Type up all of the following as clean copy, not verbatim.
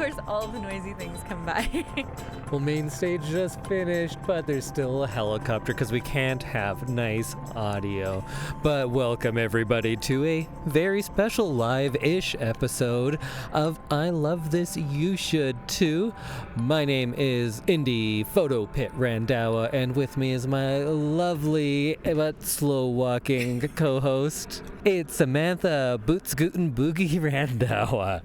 course, all the noisy things come by. Well, main stage just finished, but there's still a helicopter because we can't have nice audio. But welcome everybody to a very special live-ish episode of I Love This, You Should Too. My name is Indy Photo Pit Randhawa, and with me is my lovely but slow-walking co-host. It's Samantha Boots Gootin Boogie Randhawa.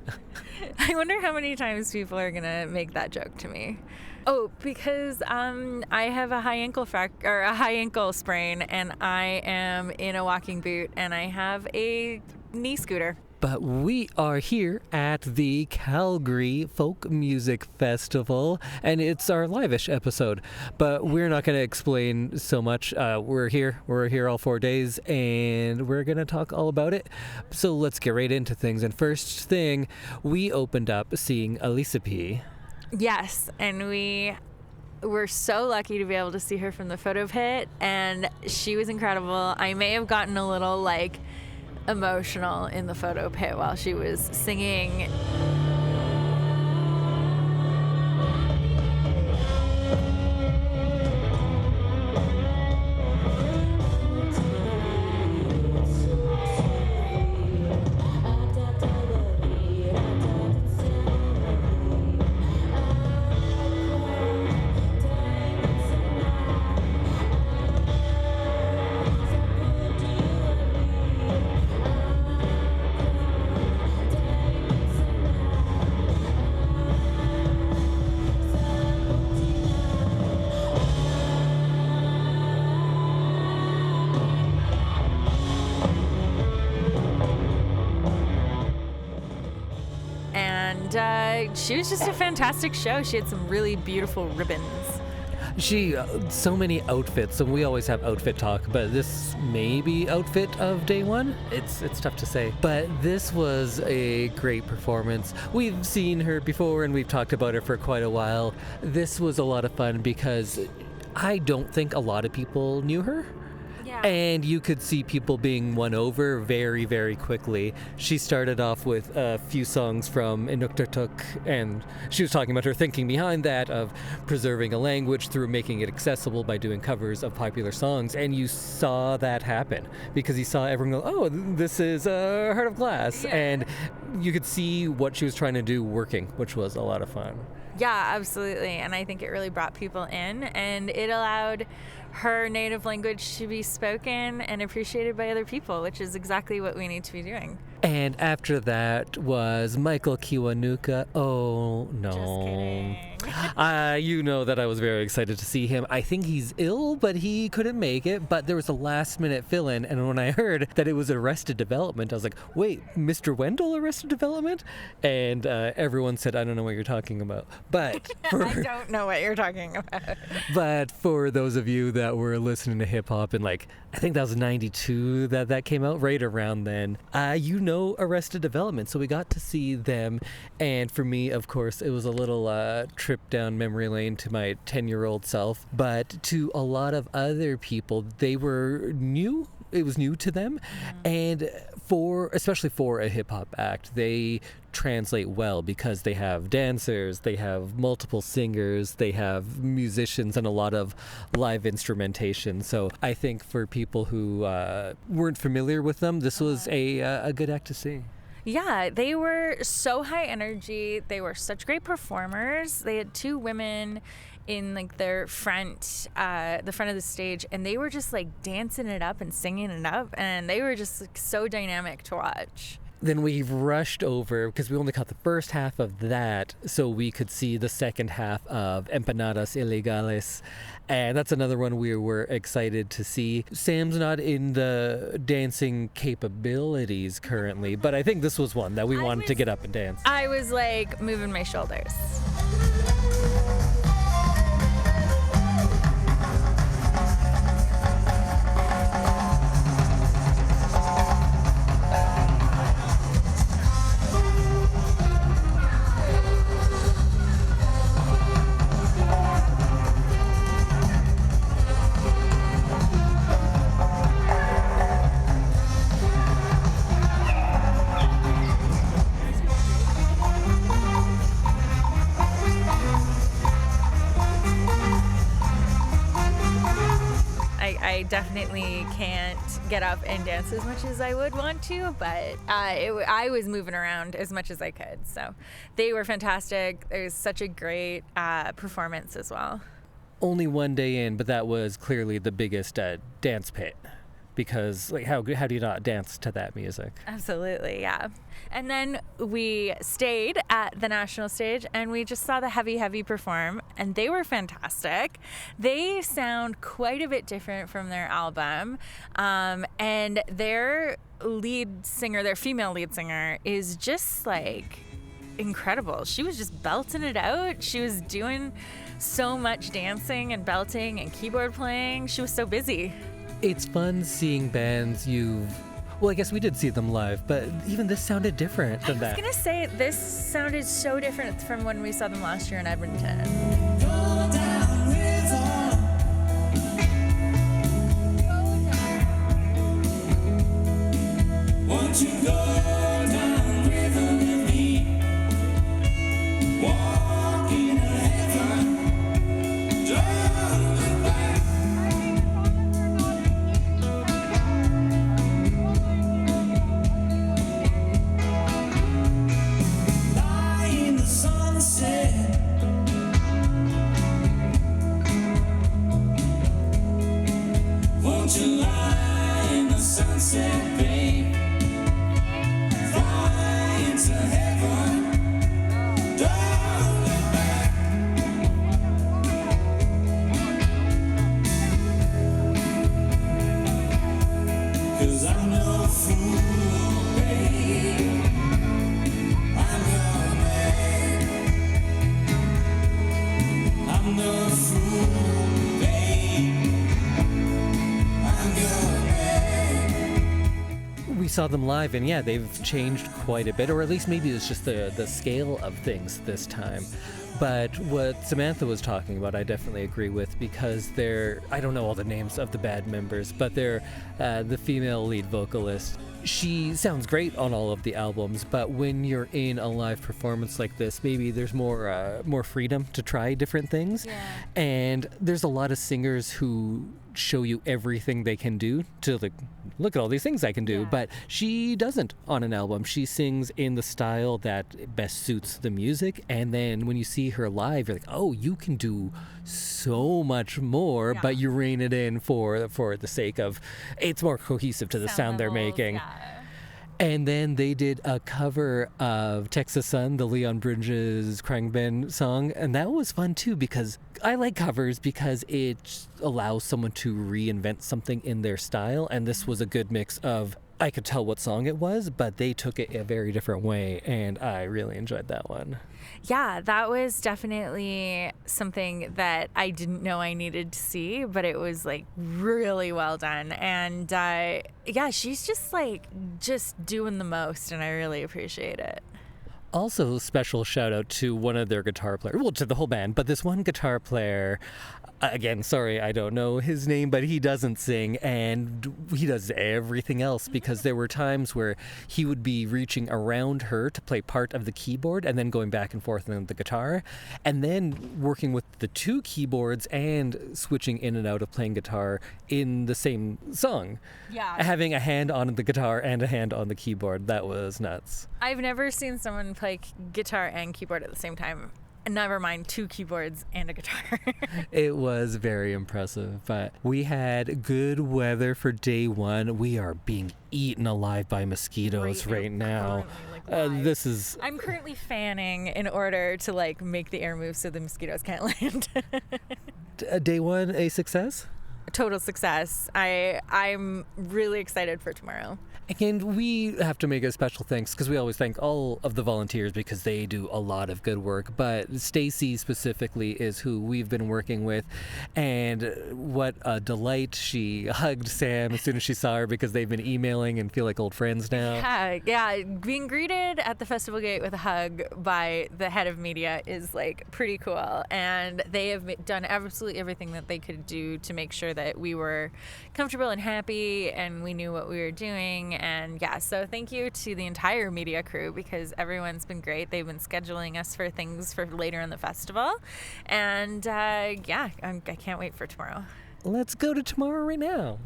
I wonder how many times people are gonna make that joke to me. Oh, because I have a high ankle sprain, and I am in a walking boot, and I have a knee scooter. But we are here at the Calgary Folk Music Festival, and it's our live-ish episode. But we're not going to explain so much. We're here all 4 days, and we're going to talk all about it. So let's get right into things. And first thing, we opened up seeing Elisa P. Yes, and we were so lucky to be able to see her from the photo pit, and she was incredible. I may have gotten a little emotional in the photo pit while she was singing. She was just a fantastic show. She had some really beautiful ribbons. So many outfits, and we always have outfit talk, but this may be outfit of day one. It's tough to say, but this was a great performance. We've seen her before, and we've talked about her for quite a while. This was a lot of fun because I don't think a lot of people knew her. Yeah. And you could see people being won over very, very quickly. She started off with a few songs from Inuktitut, and she was talking about her thinking behind that of preserving a language through making it accessible by doing covers of popular songs. And you saw that happen because you saw everyone go, oh, this is Heart of Glass. Yeah. And you could see what she was trying to do working, which was a lot of fun. Yeah, absolutely. And I think it really brought people in, and it allowed her native language to be spoken and appreciated by other people, which is exactly what we need to be doing. And after that was Michael Kiwanuka. Oh, no. Just kidding. You know that I was very excited to see him. I think he's ill, but he couldn't make it. But there was a last-minute fill-in, and when I heard that it was Arrested Development, I was like, wait, Mr. Wendell Arrested Development? And everyone said, I don't know what you're talking about. But I don't know what you're talking about. But for those of you that were listening to hip-hop in, I think that was 92 that came out, right around then, you know Arrested Development, so we got to see them. And for me, of course, it was a little trip down memory lane to my 10-year-old self, but to a lot of other people, they were new. It was new to them. And especially for a hip-hop act, they translate well because they have dancers, they have multiple singers, they have musicians, and a lot of live instrumentation. So I think for people who weren't familiar with them, this was a good act to see. Yeah, they were so high energy. They were such great performers. They had two women in their front, the front of the stage, and they were just dancing it up and singing it up, and they were just so dynamic to watch. Then we rushed over because we only caught the first half of that, so we could see the second half of Empanadas Ilegales. And that's another one we were excited to see. Sam's not in the dancing capabilities currently, but I think this was one that we wanted to get up and dance. I was moving my shoulders. I definitely can't get up and dance as much as I would want to, but I was moving around as much as I could. So they were fantastic. It was such a great performance as well. Only one day in, but that was clearly the biggest dance pit. Because like how do you not dance to that music? Absolutely, yeah. And then we stayed at the national stage and we just saw the Heavy perform, and they were fantastic. They sound quite a bit different from their album, and their female lead singer is just like incredible. She was just belting it out. She was doing so much dancing and belting and keyboard playing. She was so busy. It's fun seeing bands well, I guess we did see them live, but even this sounded different than that. I was going to say, this sounded so different from when we saw them last year in Edmonton. Go down river. Won't you go down river with me? Walk in heaven. Don't look back. Lie in the sunset. Won't you lie in the sunset, babe? Fly into heaven. Don't look back. 'Cause I'm no fool, babe. I'm your man. I'm no fool, babe. I'm your man. We saw them live, and yeah, they've changed quite a bit, or at least maybe it's just the scale of things this time. But what Samantha was talking about, I definitely agree with, because I don't know all the names of the band members, but they're the female lead vocalist. She sounds great on all of the albums, but when you're in a live performance like this, maybe there's more freedom to try different things. Yeah. And there's a lot of singers who show you everything they can do to like, look at all these things I can do, Yeah. but she doesn't on an album. She sings in the style that best suits the music, and then when you see her live, you're like, oh, you can do so much more, Yeah. but you rein it in for the sake of it's more cohesive to the sound they're levels, making. yeah. And then they did a cover of Texas Sun, the Leon Bridges Crying Ben song, and that was fun too, because I like covers because it allows someone to reinvent something in their style, and this was a good mix of, I could tell what song it was, but they took it a very different way, and I really enjoyed that one. Yeah, that was definitely something that I didn't know I needed to see, but it was like really well done. And yeah, she's just doing the most, and I really appreciate it. Also, special shout out to one of their guitar players, well, to the whole band, but this one guitar player, again, sorry, I don't know his name, but he doesn't sing, and he does everything else, because there were times where he would be reaching around her to play part of the keyboard and then going back and forth on the guitar, and then working with the two keyboards and switching in and out of playing guitar in the same song. Yeah. Having a hand on the guitar and a hand on the keyboard. That was nuts. I've never seen someone play guitar and keyboard at the same time. Never mind 2 keyboards and a guitar. It was very impressive, but we had good weather for day one. We are being eaten alive by mosquitoes right now. I'm currently fanning in order to make the air move so the mosquitoes can't land. Day one, a success? Total success. I'm really excited for tomorrow. And we have to make a special thanks, because we always thank all of the volunteers because they do a lot of good work. But Stacy specifically is who we've been working with. And what a delight. She hugged Sam as soon as she saw her, because they've been emailing and feel like old friends now. Yeah. Being greeted at the festival gate with a hug by the head of media is pretty cool. And they have done absolutely everything that they could do to make sure that we were comfortable and happy and we knew what we were doing. And yeah, so thank you to the entire media crew, because everyone's been great. They've been scheduling us for things for later in the festival. And yeah, I can't wait for tomorrow. let's go to tomorrow right now.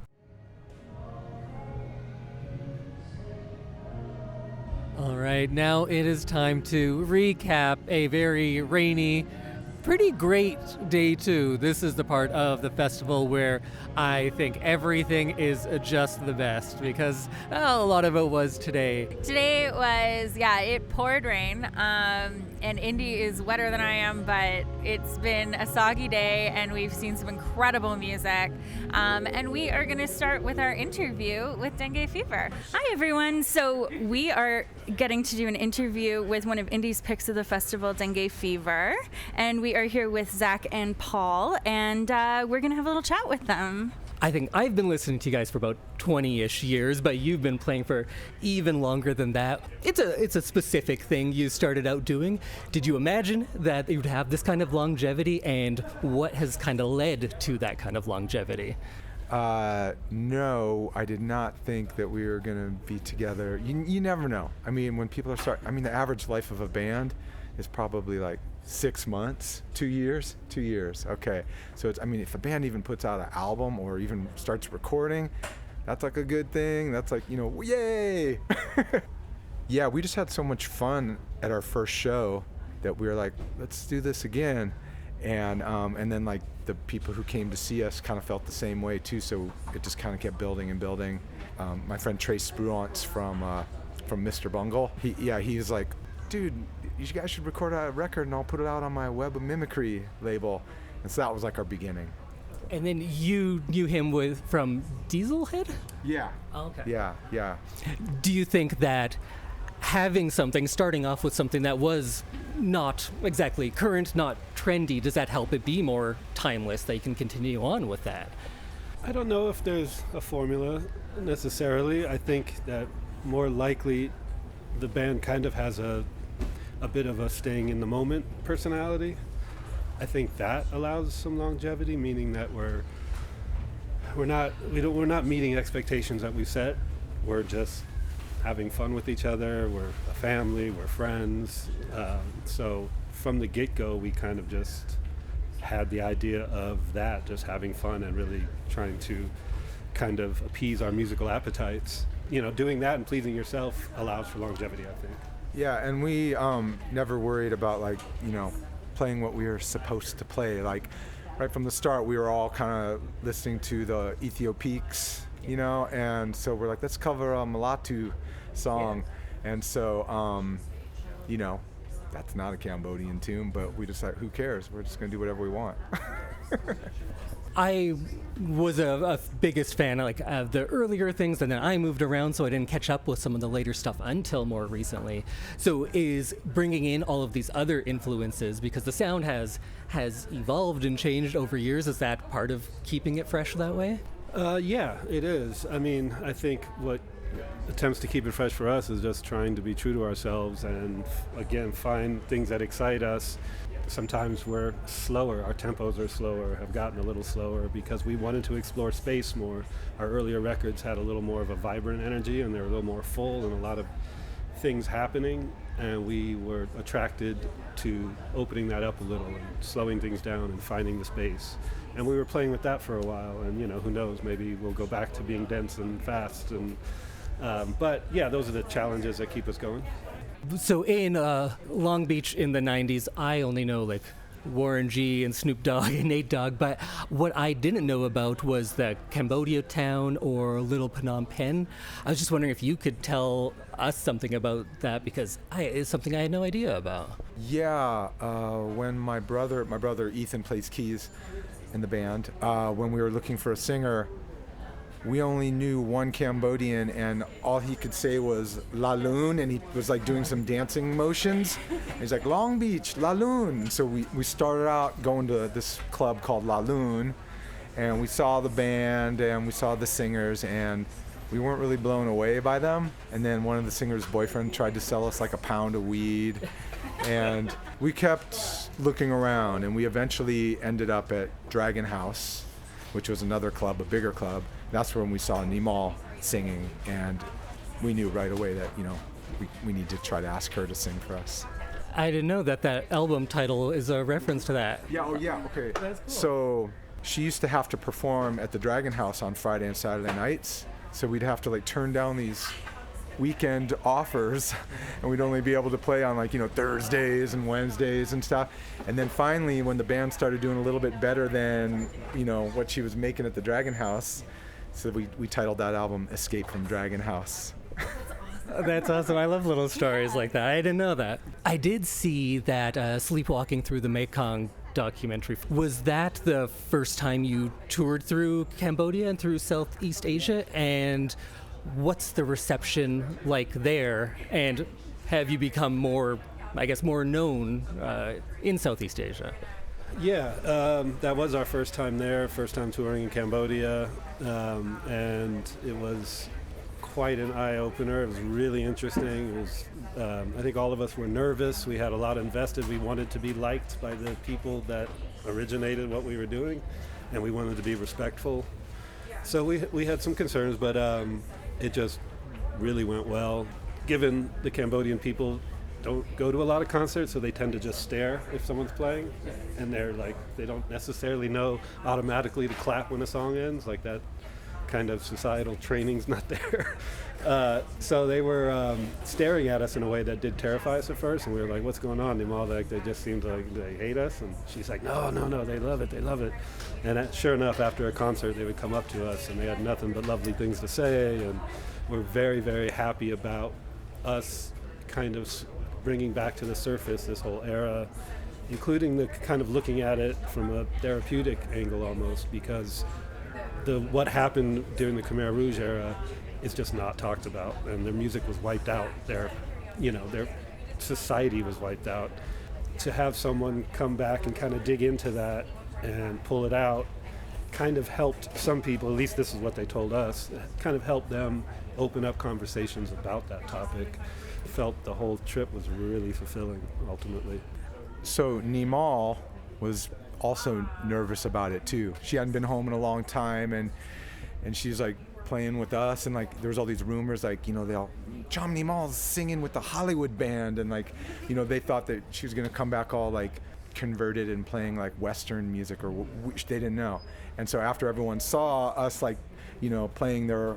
All right, now it is time to recap a very rainy, pretty great day too. This is the part of the festival where I think everything is just the best because a lot of it was today. Today was, it poured rain, and Indy is wetter than I am, but it's been a soggy day, and we've seen some incredible music. And we are going to start with our interview with Dengue Fever. Hi, everyone. So we are getting to do an interview with one of Indy's picks of the festival, Dengue Fever, and we are here with Zach and Paul, and we're going to have a little chat with them. I think I've been listening to you guys for about 20-ish years, but you've been playing for even longer than that. It's a specific thing you started out doing. Did you imagine that you'd have this kind of longevity, and what has kind of led to that kind of longevity? No, I did not think that we were going to be together. You never know. I mean, when people are the average life of a band is probably like 6 months, 2 years. Okay. So if a band even puts out an album or even starts recording, that's like a good thing. That's like, yay. Yeah, we just had so much fun at our first show that we were like, let's do this again. And then like the people who came to see us kind of felt the same way too. So it just kind of kept building and building. My friend Trace Spruance from Mr. Bungle, he was like, dude, you guys should record a record and I'll put it out on my Web of Mimicry label. And so that was like our beginning. And then you knew him from Dieselhead? Yeah. Oh, okay. Yeah. Do you think that starting off with something that was not exactly current, not trendy, does that help it be more timeless, that you can continue on with that? I don't know if there's a formula necessarily. I think that more likely the band kind of has a bit of a staying in the moment personality. I think that allows some longevity, meaning that we're not meeting expectations that we set. We're just having fun with each other. We're a family. We're friends. So from the get-go, we kind of just had the idea of that, just having fun and really trying to kind of appease our musical appetites. Doing that and pleasing yourself allows for longevity, I think. Yeah, and we never worried about playing what we were supposed to play. Like right from the start, we were all kind of listening to the Ethiopiques, and so we're like, let's cover a Mulatu song. Yeah. And so, that's not a Cambodian tune, but we decided, who cares? We're just gonna do whatever we want. I was a biggest fan of the earlier things, and then I moved around, so I didn't catch up with some of the later stuff until more recently. So is bringing in all of these other influences, because the sound has evolved and changed over years, is that part of keeping it fresh that way? Yeah, it is. I think what attempts to keep it fresh for us is just trying to be true to ourselves and, again, find things that excite us. Sometimes we're slower, our tempos are slower, have gotten a little slower because we wanted to explore space more. Our earlier records had a little more of a vibrant energy and they were a little more full and a lot of things happening, and we were attracted to opening that up a little and slowing things down and finding the space. And we were playing with that for a while, and who knows, maybe we'll go back to being dense and fast. And but yeah, those are the challenges that keep us going. So in Long Beach in the 90s, I only know Warren G and Snoop Dogg and Nate Dogg, but what I didn't know about was the Cambodia town or Little Phnom Penh. I was just wondering if you could tell us something about that, because it's something I had no idea about. Yeah, when my brother Ethan plays keys in the band, when we were looking for a singer, we only knew one Cambodian, and all he could say was La Lune, and he was doing some dancing motions. And he's like, Long Beach, La Lune. So we started out going to this club called La Lune, and we saw the band and we saw the singers, and we weren't really blown away by them. And then one of the singer's boyfriend tried to sell us a pound of weed, and we kept looking around, and we eventually ended up at Dragon House, which was another club, a bigger club. That's when we saw Nimal singing, and we knew right away that, we need to try to ask her to sing for us. I didn't know that album title is a reference to that. Yeah, okay. That's cool. So she used to have to perform at the Dragon House on Friday and Saturday nights. So we'd have to like turn down these weekend offers and we'd only be able to play on like, Thursdays and Wednesdays and stuff. And then finally, when the band started doing a little bit better than, what she was making at the Dragon House, so we titled that album Escape from Dragon House. That's awesome. I love little stories like that. I didn't know that. I did see that Sleepwalking Through the Mekong documentary. Was that the first time you toured through Cambodia and through Southeast Asia? And what's the reception like there? And have you become more known in Southeast Asia? Yeah, that was our first time there, first time touring in Cambodia, and it was quite an eye-opener. It was really interesting. It was, I think all of us were nervous. We had a lot invested. We wanted to be liked by the people that originated what we were doing, and we wanted to be respectful. So we had some concerns, but it just really went well. Given the Cambodian people don't go to a lot of concerts, so they tend to just stare if someone's playing, and they don't necessarily know automatically to clap when a song ends, like that kind of societal training's not there. So they were staring at us in a way that did terrify us at first, and we were like, what's going on? And all they just seemed like they hate us, and she's like, no, they love it. And sure enough, after a concert, they would come up to us, and they had nothing but lovely things to say, and we're very, very happy about us kind of bringing back to the surface this whole era, including the kind of looking at it from a therapeutic angle almost, because what happened during the Khmer Rouge era is just not talked about, and their music was wiped out. Their society was wiped out. To have someone come back and kind of dig into that and pull it out kind of helped some people, at least this is what they told us, kind of helped them open up conversations about that topic. Felt the whole trip was really fulfilling, ultimately. So Nimal was also nervous about it too. She hadn't been home in a long time, and she's like playing with us, and like there was all these rumors like, Chom Nimal's singing with the Hollywood band, and like, they thought that she was gonna come back all like converted and playing like Western music, or which they didn't know. And so after everyone saw us like, playing their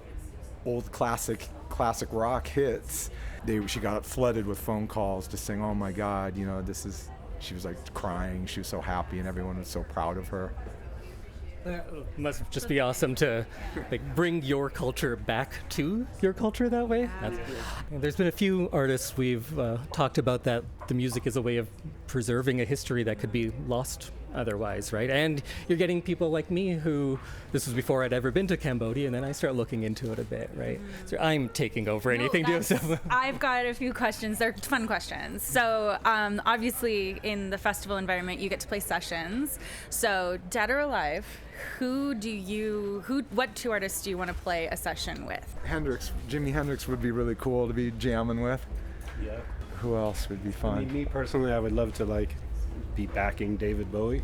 old classic rock hits, she got flooded with phone calls just saying, oh my God, she was like crying. She was so happy, and everyone was so proud of her. Must just be awesome to bring your culture back to your culture that way. There's been a few artists we've talked about that the music is a way of preserving a history that could be lost otherwise, right? And you're getting people like me who, this was before I'd ever been to Cambodia, and then I start looking into it a bit, right? So I'm taking over anything. I've got a few questions. They're fun questions. So obviously in the festival environment, you get to play sessions. So dead or alive, what two artists do you want to play a session with? Jimi Hendrix would be really cool to be jamming with. Yeah. Who else would be fun? I mean, me personally, I would love to be backing David Bowie.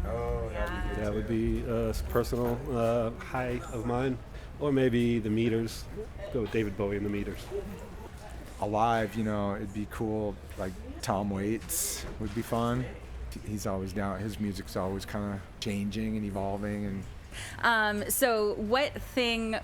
Oh, that would be a personal high of mine. Or maybe the Meters. Go with David Bowie and the Meters. Alive, it'd be cool. Like Tom Waits would be fun. He's always down. His music's always kind of changing and evolving. And so what thing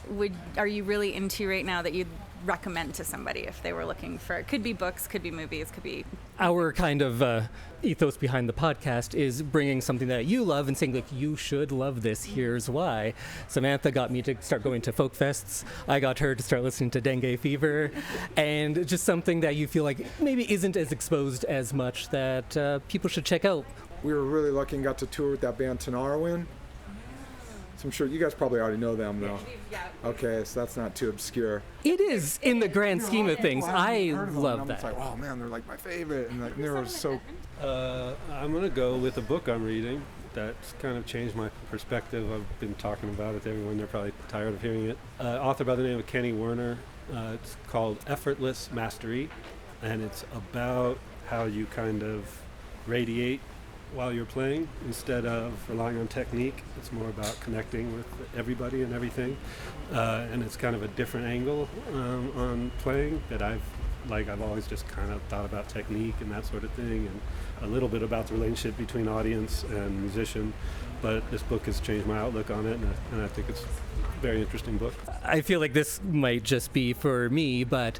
are you really into right now that you'd recommend to somebody if they were looking for? It could be books, could be movies, could be... Our kind of ethos behind the podcast is bringing something that you love and saying, you should love this, here's why. Samantha got me to start going to folk fests. I got her to start listening to Dengue Fever. And just something that you feel like maybe isn't as exposed as much that people should check out. We were really lucky and got to tour with that band Tanarwin. So I'm sure you guys probably already know them, though. Yeah. Okay, so that's not too obscure. It is in the grand scheme of things. I love that. It's like, oh man, they're like my favorite, and they were so. I'm gonna go with a book I'm reading that's kind of changed my perspective. I've been talking about it to everyone. They're probably tired of hearing it. Author by the name of Kenny Werner. It's called Effortless Mastery, and it's about how you kind of radiate while you're playing instead of relying on technique. It's more about connecting with everybody and everything, and it's kind of a different angle on playing that I've Like, I've always just kind of thought about technique and that sort of thing, and a little bit about the relationship between audience and musician. But this book has changed my outlook on it, and I think it's a very interesting book. I feel like this might just be for me, but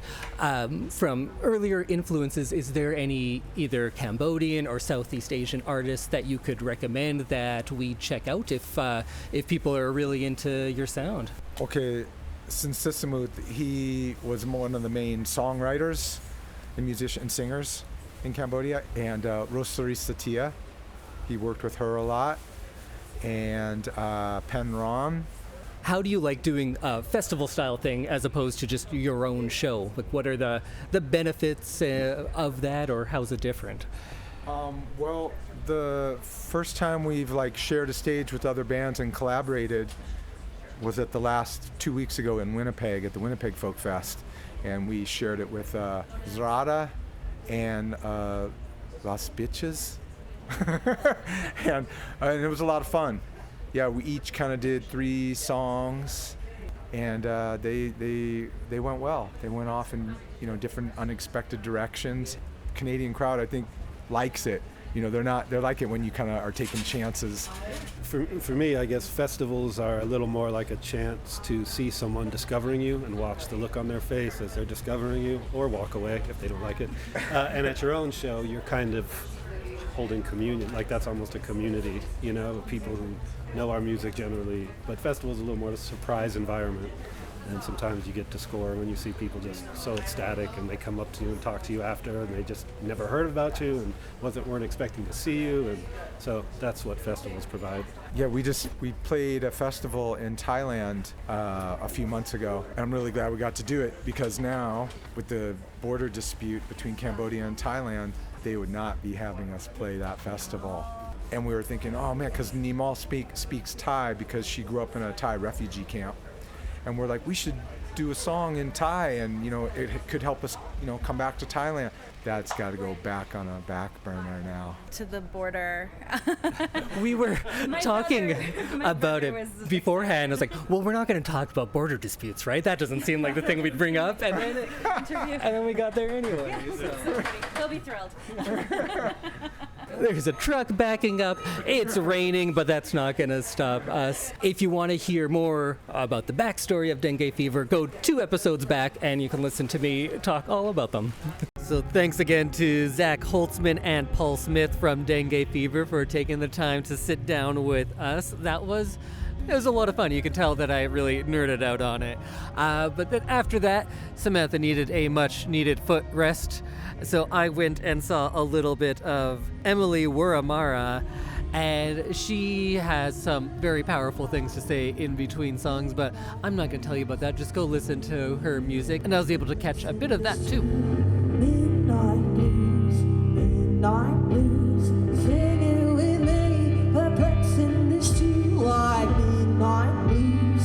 from earlier influences, is there any either Cambodian or Southeast Asian artists that you could recommend that we check out if people are really into your sound? Okay, Sinsisamut, he was one of the main songwriters and musicians and singers in Cambodia, and Rosary Satia, he worked with her a lot, and Pen Ron. How do you like doing a festival style thing as opposed to just your own show? Like, what are the benefits of that, or how's it different? Well, the first time we've like shared a stage with other bands and collaborated was at the last 2 weeks ago in Winnipeg at the Winnipeg Folk Fest, and we shared it with Zrada and Las Bitches, and it was a lot of fun. Yeah, we each kind of did 3 songs, and they went well. They went off in different unexpected directions. Canadian crowd, I think, likes it. They're like it when you kind of are taking chances. For me, I guess festivals are a little more like a chance to see someone discovering you and watch the look on their face as they're discovering you, or walk away if they don't like it. And at your own show, you're kind of holding communion. Like, that's almost a community, of people who know our music generally. But festivals are a little more of a surprise environment. And sometimes you get to score when you see people just so ecstatic, and they come up to you and talk to you after, and they just never heard about you and weren't expecting to see you. And so that's what festivals provide. Yeah, we played a festival in Thailand a few months ago, and I'm really glad we got to do it, because now with the border dispute between Cambodia and Thailand, they would not be having us play that festival. And we were thinking, oh man, because Nimal speaks Thai because she grew up in a Thai refugee camp. And we're like, we should do a song in Thai, and it could help us come back to Thailand. That's got to go back on a back burner now. To the border. We were talking about brother it was beforehand. I was like, well, we're not going to talk about border disputes, right? That doesn't seem like the thing we'd bring up. And then we got there anyway. So. They'll be thrilled. There's a truck backing up. It's raining, but that's not going to stop us. If you want to hear more about the backstory of Dengue Fever, go 2 episodes back and you can listen to me talk all about them. So thanks again to Zach Holtzman and Paul Smith from Dengue Fever for taking the time to sit down with us. It was a lot of fun. You can tell that I really nerded out on it. But then after that, Samantha needed a much-needed foot rest. So I went and saw a little bit of Emily Wuramara, and she has some very powerful things to say in between songs, but I'm not going to tell you about that. Just go listen to her music, and I was able to catch a bit of that too. Midnight blues, singing with me, perplexing this too, like midnight blues,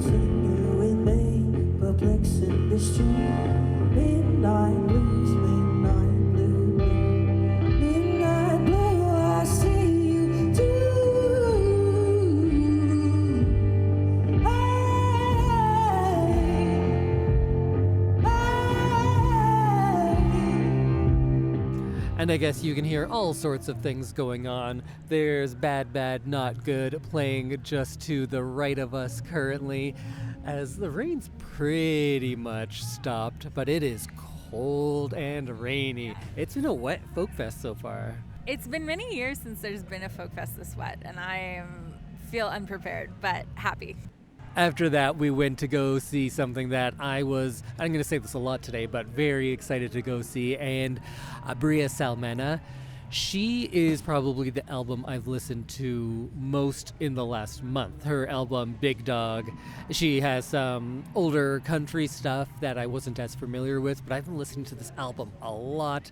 singing with me, perplexing this too, midnight blues, midnight blue, I see you too. And I guess you can hear all sorts of things going on. There's Bad Bad Not Good playing just to the right of us currently, as the rain's pretty much stopped, but it is cold and rainy. It's been a wet folk fest so far. It's been many years since there's been a folk fest this wet, and I feel unprepared, but happy. After that, we went to go see something that I'm going to say this a lot today, but very excited to go see, and Bria Salmena. She is probably the album I've listened to most in the last month. Her album, Big Dog. She has some older country stuff that I wasn't as familiar with, but I've been listening to this album a lot,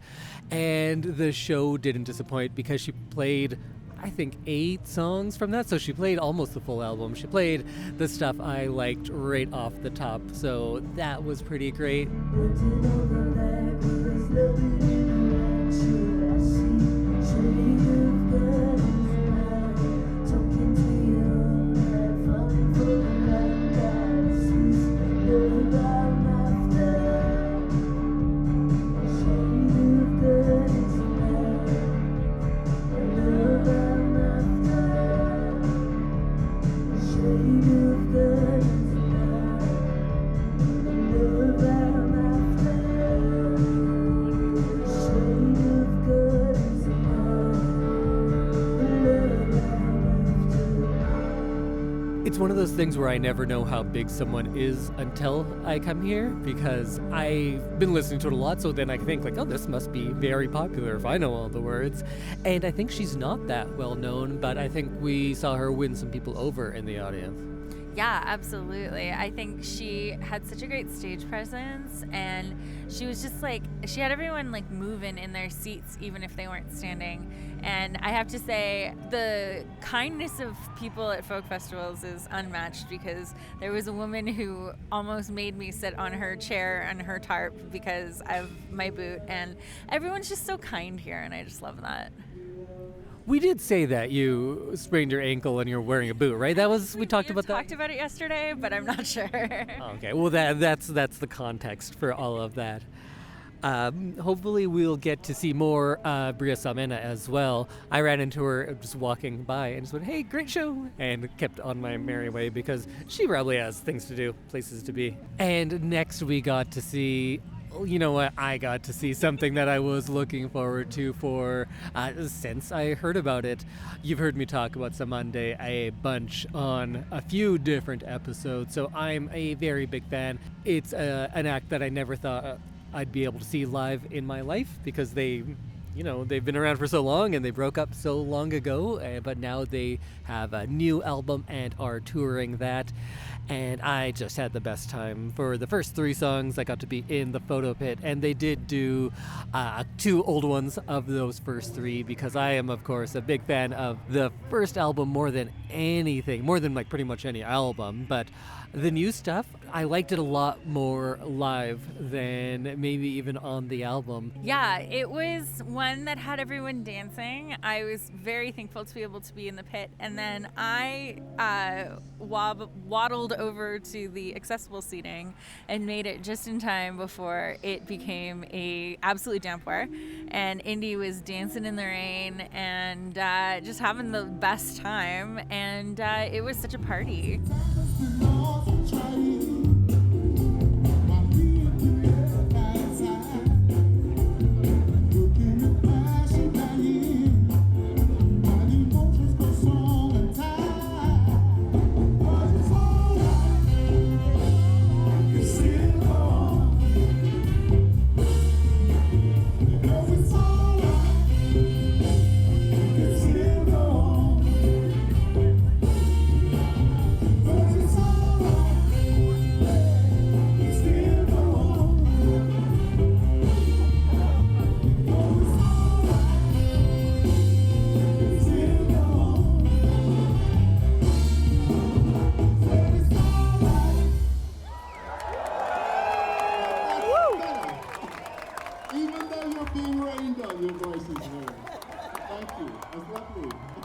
and the show didn't disappoint because she played, I think, 8 songs from that, so she played almost the full album. She played the stuff I liked right off the top, so that was pretty great. It's one of those things where I never know how big someone is until I come here, because I've been listening to it a lot, so then I think like, oh, this must be very popular if I know all the words. And I think she's not that well known, but I think we saw her win some people over in the audience. Yeah, absolutely. I think she had such a great stage presence, and she was just like, she had everyone like moving in their seats even if they weren't standing. And I have to say, the kindness of people at folk festivals is unmatched, because there was a woman who almost made me sit on her chair and her tarp because of my boot, and everyone's just so kind here, and I just love that. We did say that you sprained your ankle and you're wearing a boot, right? We talked about that. We talked about it yesterday, but I'm not sure. Okay, well that's the context for all of that. Hopefully we'll get to see more Bria Salmena as well. I ran into her just walking by and just went, hey, great show, and kept on my merry way because she probably has things to do, places to be. And next we got to see, you know what, I got to see something that I was looking forward to since I heard about it. You've heard me talk about Cymande a bunch on a few different episodes, so I'm a very big fan. It's an act that I never thought I'd be able to see live in my life, because they've been around for so long and they broke up so long ago, but now they have a new album and are touring that. And I just had the best time. For the first 3 songs, I got to be in the photo pit, and they did do 2 old ones of those first 3, because I am, of course, a big fan of the first album more than anything, more than like pretty much any album. But the new stuff, I liked it a lot more live than maybe even on the album. Yeah, it was one that had everyone dancing. I was very thankful to be able to be in the pit, and then I waddled over to the accessible seating and made it just in time before it became a absolute downpour, and Indy was dancing in the rain and just having the best time, and it was such a party.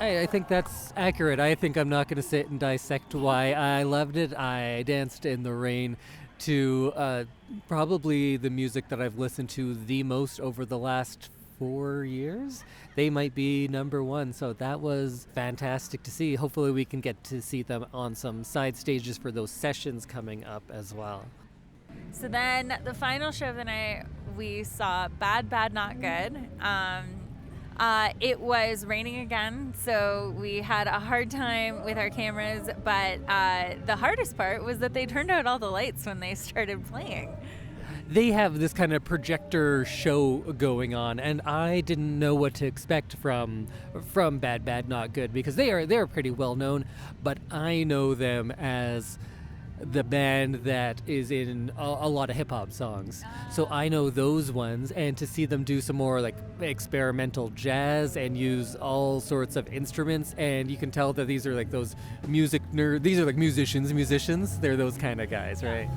I think that's accurate. I think I'm not going to sit and dissect why I loved it. I danced in the rain to probably the music that I've listened to the most over the last 4 years. They might be number 1, so that was fantastic to see. Hopefully we can get to see them on some side stages for those sessions coming up as well. So then the final show of the night, we saw Bad, Bad, Not Good. It was raining again, so we had a hard time with our cameras, but the hardest part was that they turned out all the lights when they started playing. They have this kind of projector show going on, and I didn't know what to expect from Bad Bad Not Good, because they're pretty well known, but I know them as the band that is in a lot of hip-hop songs. So I know those ones, and to see them do some more like experimental jazz and use all sorts of instruments, and you can tell that these are like those music nerds, these are like musicians, they're those kind of guys, right?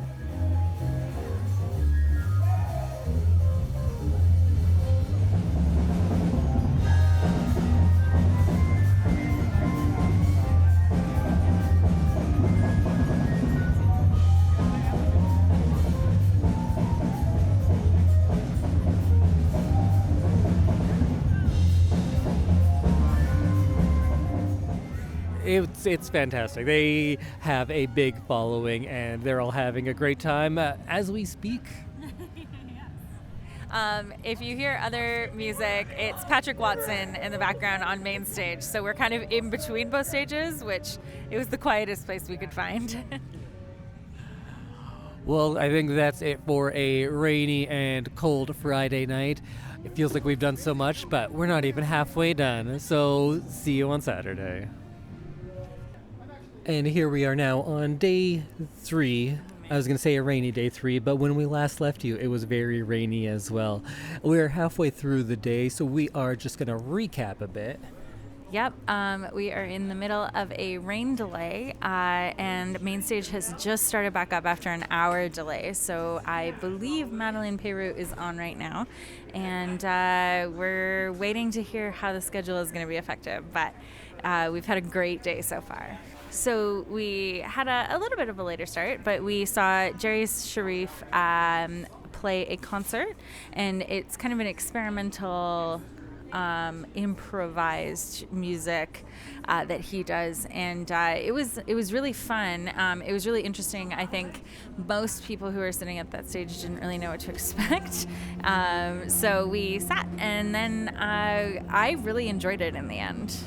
It's fantastic. They have a big following, and they're all having a great time as we speak. If you hear other music, it's Patrick Watson in the background on main stage. So we're kind of in between both stages, which it was the quietest place we could find. Well, I think that's it for a rainy and cold Friday night. It feels like we've done so much, but we're not even halfway done. So see you on Saturday. And here we are now on day 3. I was going to say a rainy day 3, but when we last left you, it was very rainy as well. We're halfway through the day, so we are just going to recap a bit. Yep, we are in the middle of a rain delay, and main stage has just started back up after an hour delay. So I believe Madeleine Peyroux is on right now, and we're waiting to hear how the schedule is going to be effective. But we've had a great day so far. So we had a little bit of a later start, but we saw Jerry Sharif play a concert, and it's kind of an experimental improvised music that he does, and it was really fun. It was really interesting. I think most people who were sitting at that stage didn't really know what to expect, so we sat, and then I really enjoyed it in the end.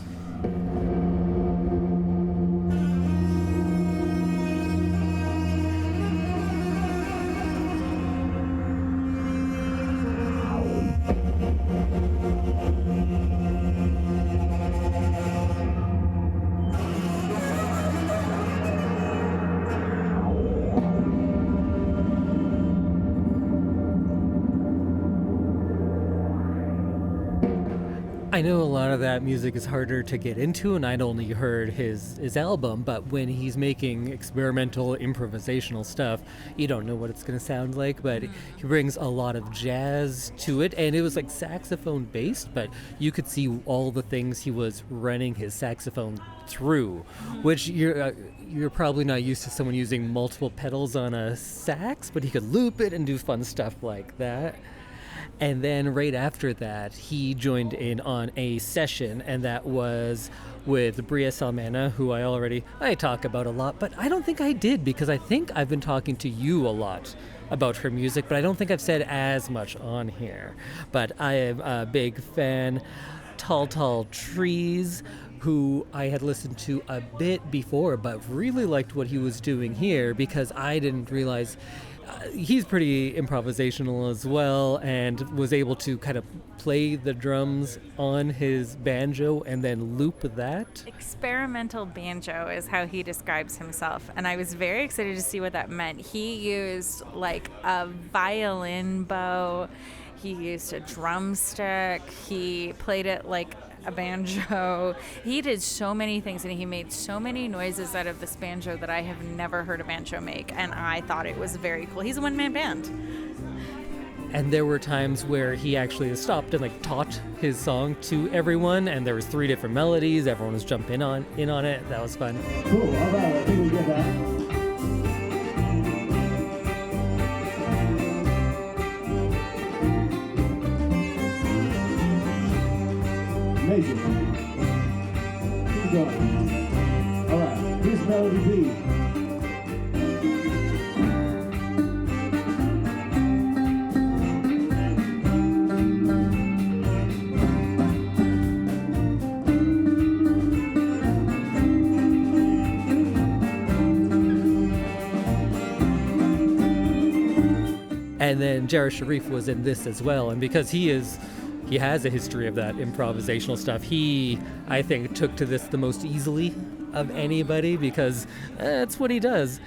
I know a lot of that music is harder to get into, and I'd only heard his album, but when he's making experimental, improvisational stuff, you don't know what it's going to sound like, but he brings a lot of jazz to it, and it was like saxophone based, but you could see all the things he was running his saxophone through, which you're probably not used to someone using multiple pedals on a sax, but he could loop it and do fun stuff like that. And then right after that, he joined in on a session, and that was with Bria Salmena, who I talk about a lot, but I don't think I did, because I think I've been talking to you a lot about her music, but I don't think I've said as much on here. But I am a big fan. Tall Trees, who I had listened to a bit before, but really liked what he was doing here, because I didn't realize he's pretty improvisational as well, and was able to kind of play the drums on his banjo and then loop that. Experimental banjo is how he describes himself, and I was very excited to see what that meant. He used like a violin bow, he used a drumstick, he played it like a banjo. He did so many things, and he made so many noises out of this banjo that I have never heard a banjo make, and I thought it was very cool. He's a one-man band. And there were times where he actually stopped and like taught his song to everyone, and there was 3 different melodies. Everyone was jumping in on it. That was fun. Cool, all right, I think we get that. Amazing. Keep going. All right, here's melody B. And then Jerry Sharif was in this as well, and because he has a history of that improvisational stuff, he, I think, took to this the most easily of anybody, because that's what he does.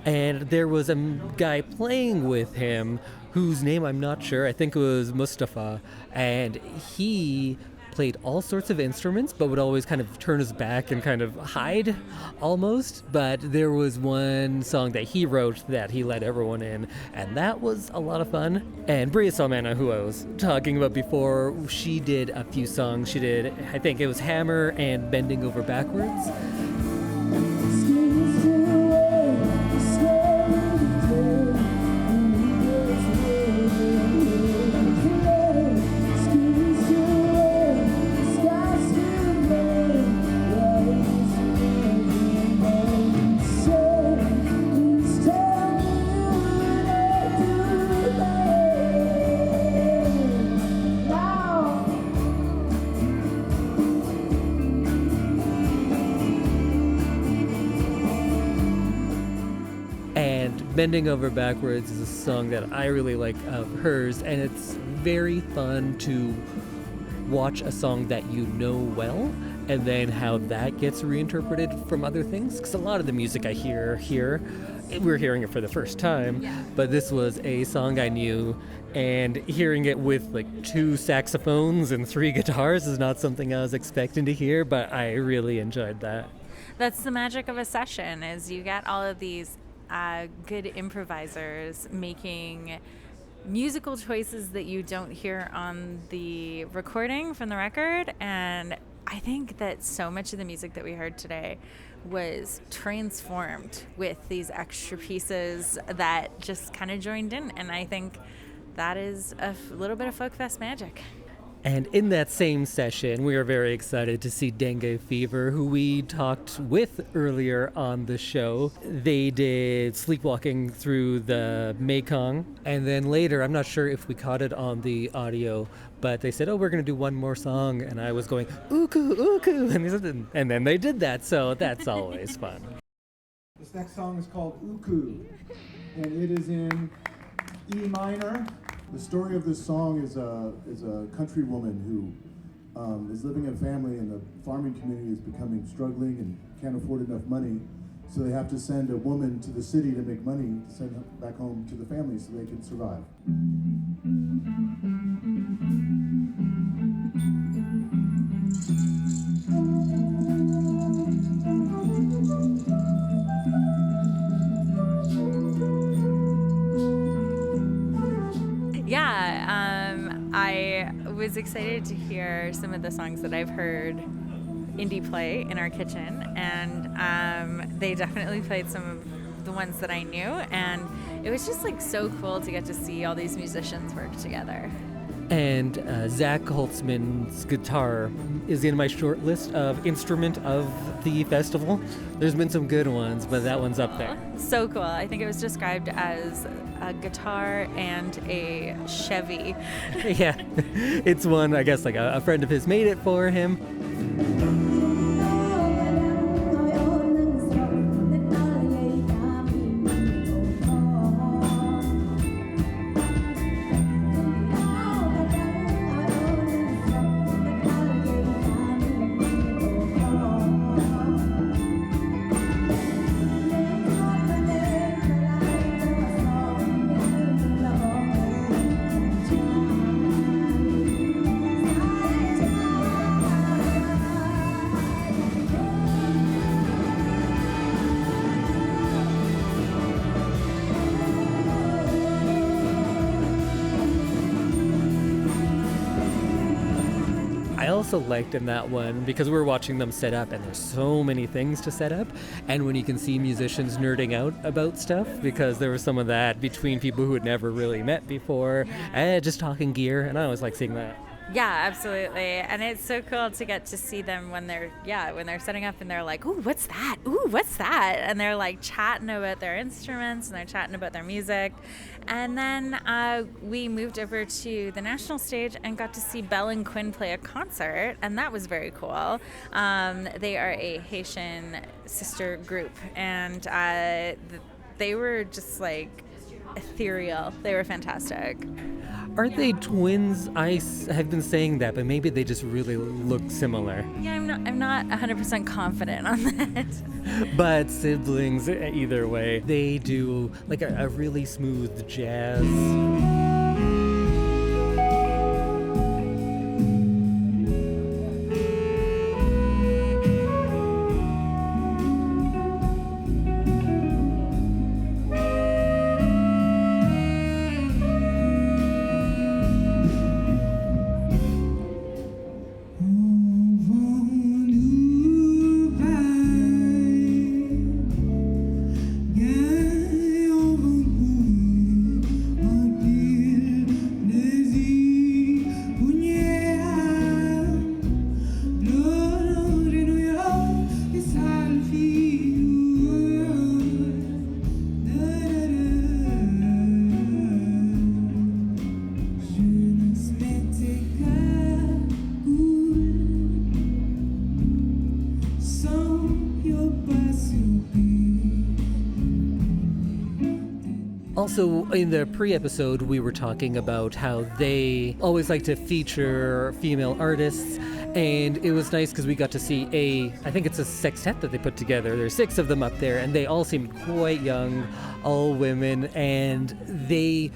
And there was a guy playing with him whose name I'm not sure. I think it was Mustafa, and he played all sorts of instruments, but would always kind of turn his back and kind of hide almost. But there was one song that he wrote that he let everyone in, and that was a lot of fun. And Bria Salmena, who I was talking about before, she did a few songs. She did, I think it was Hammer and Bending Over Backwards. Bending Over Backwards is a song that I really like of hers, and it's very fun to watch a song that you know well and then how that gets reinterpreted from other things. Because a lot of the music I hear here, we're hearing it for the first time, but this was a song I knew, and hearing it with like 2 saxophones and 3 guitars is not something I was expecting to hear, but I really enjoyed that. That's the magic of a session, is you get all of these good improvisers making musical choices that you don't hear on the recording from the record. And I think that so much of the music that we heard today was transformed with these extra pieces that just kind of joined in, and I think that is a little bit of folk fest magic. And in that same session, we are very excited to see Dengue Fever, who we talked with earlier on the show. They did Sleepwalking Through the Mekong. And then later, I'm not sure if we caught it on the audio, but they said, oh, we're going to do one more song. And I was going, ooku, ooku. And then they did that. So that's always fun. This next song is called Uku, and it is in E minor. The story of this song is a country woman who is living in a family, and the farming community is becoming struggling and can't afford enough money, so they have to send a woman to the city to make money to send her back home to the family so they can survive. I was excited to hear some of the songs that I've heard Indy play in our kitchen, and they definitely played some of the ones that I knew, and it was just like so cool to get to see all these musicians work together. And Zach Holtzman's guitar is in my short list of instrument of the festival. There's been some good ones, but that one's up there. So cool. I think it was described as a guitar and a Chevy. Yeah, it's one, I guess, like a friend of his made it for him. I also liked in that one because we were watching them set up, and there's so many things to set up, and when you can see musicians nerding out about stuff, because there was some of that between people who had never really met before, and just talking gear, and I always like seeing that. Yeah, absolutely. And it's so cool to get to see them when they're setting up and they're like, ooh, what's that? Ooh, what's that? And they're like chatting about their instruments and they're chatting about their music. And then we moved over to the national stage and got to see Belle and Quinn play a concert, and that was very cool. They are a Haitian sister group, and they were just like ethereal. They were fantastic. Aren't they twins? I have been saying that, but maybe they just really look similar. Yeah, I'm not 100% confident on that. But siblings, either way, they do like a really smooth jazz. Yeah. Also, in the pre-episode, we were talking about how they always like to feature female artists, and it was nice because we got to see I think it's a sextet that they put together. There's 6 of them up there, and they all seemed quite young, all women, and they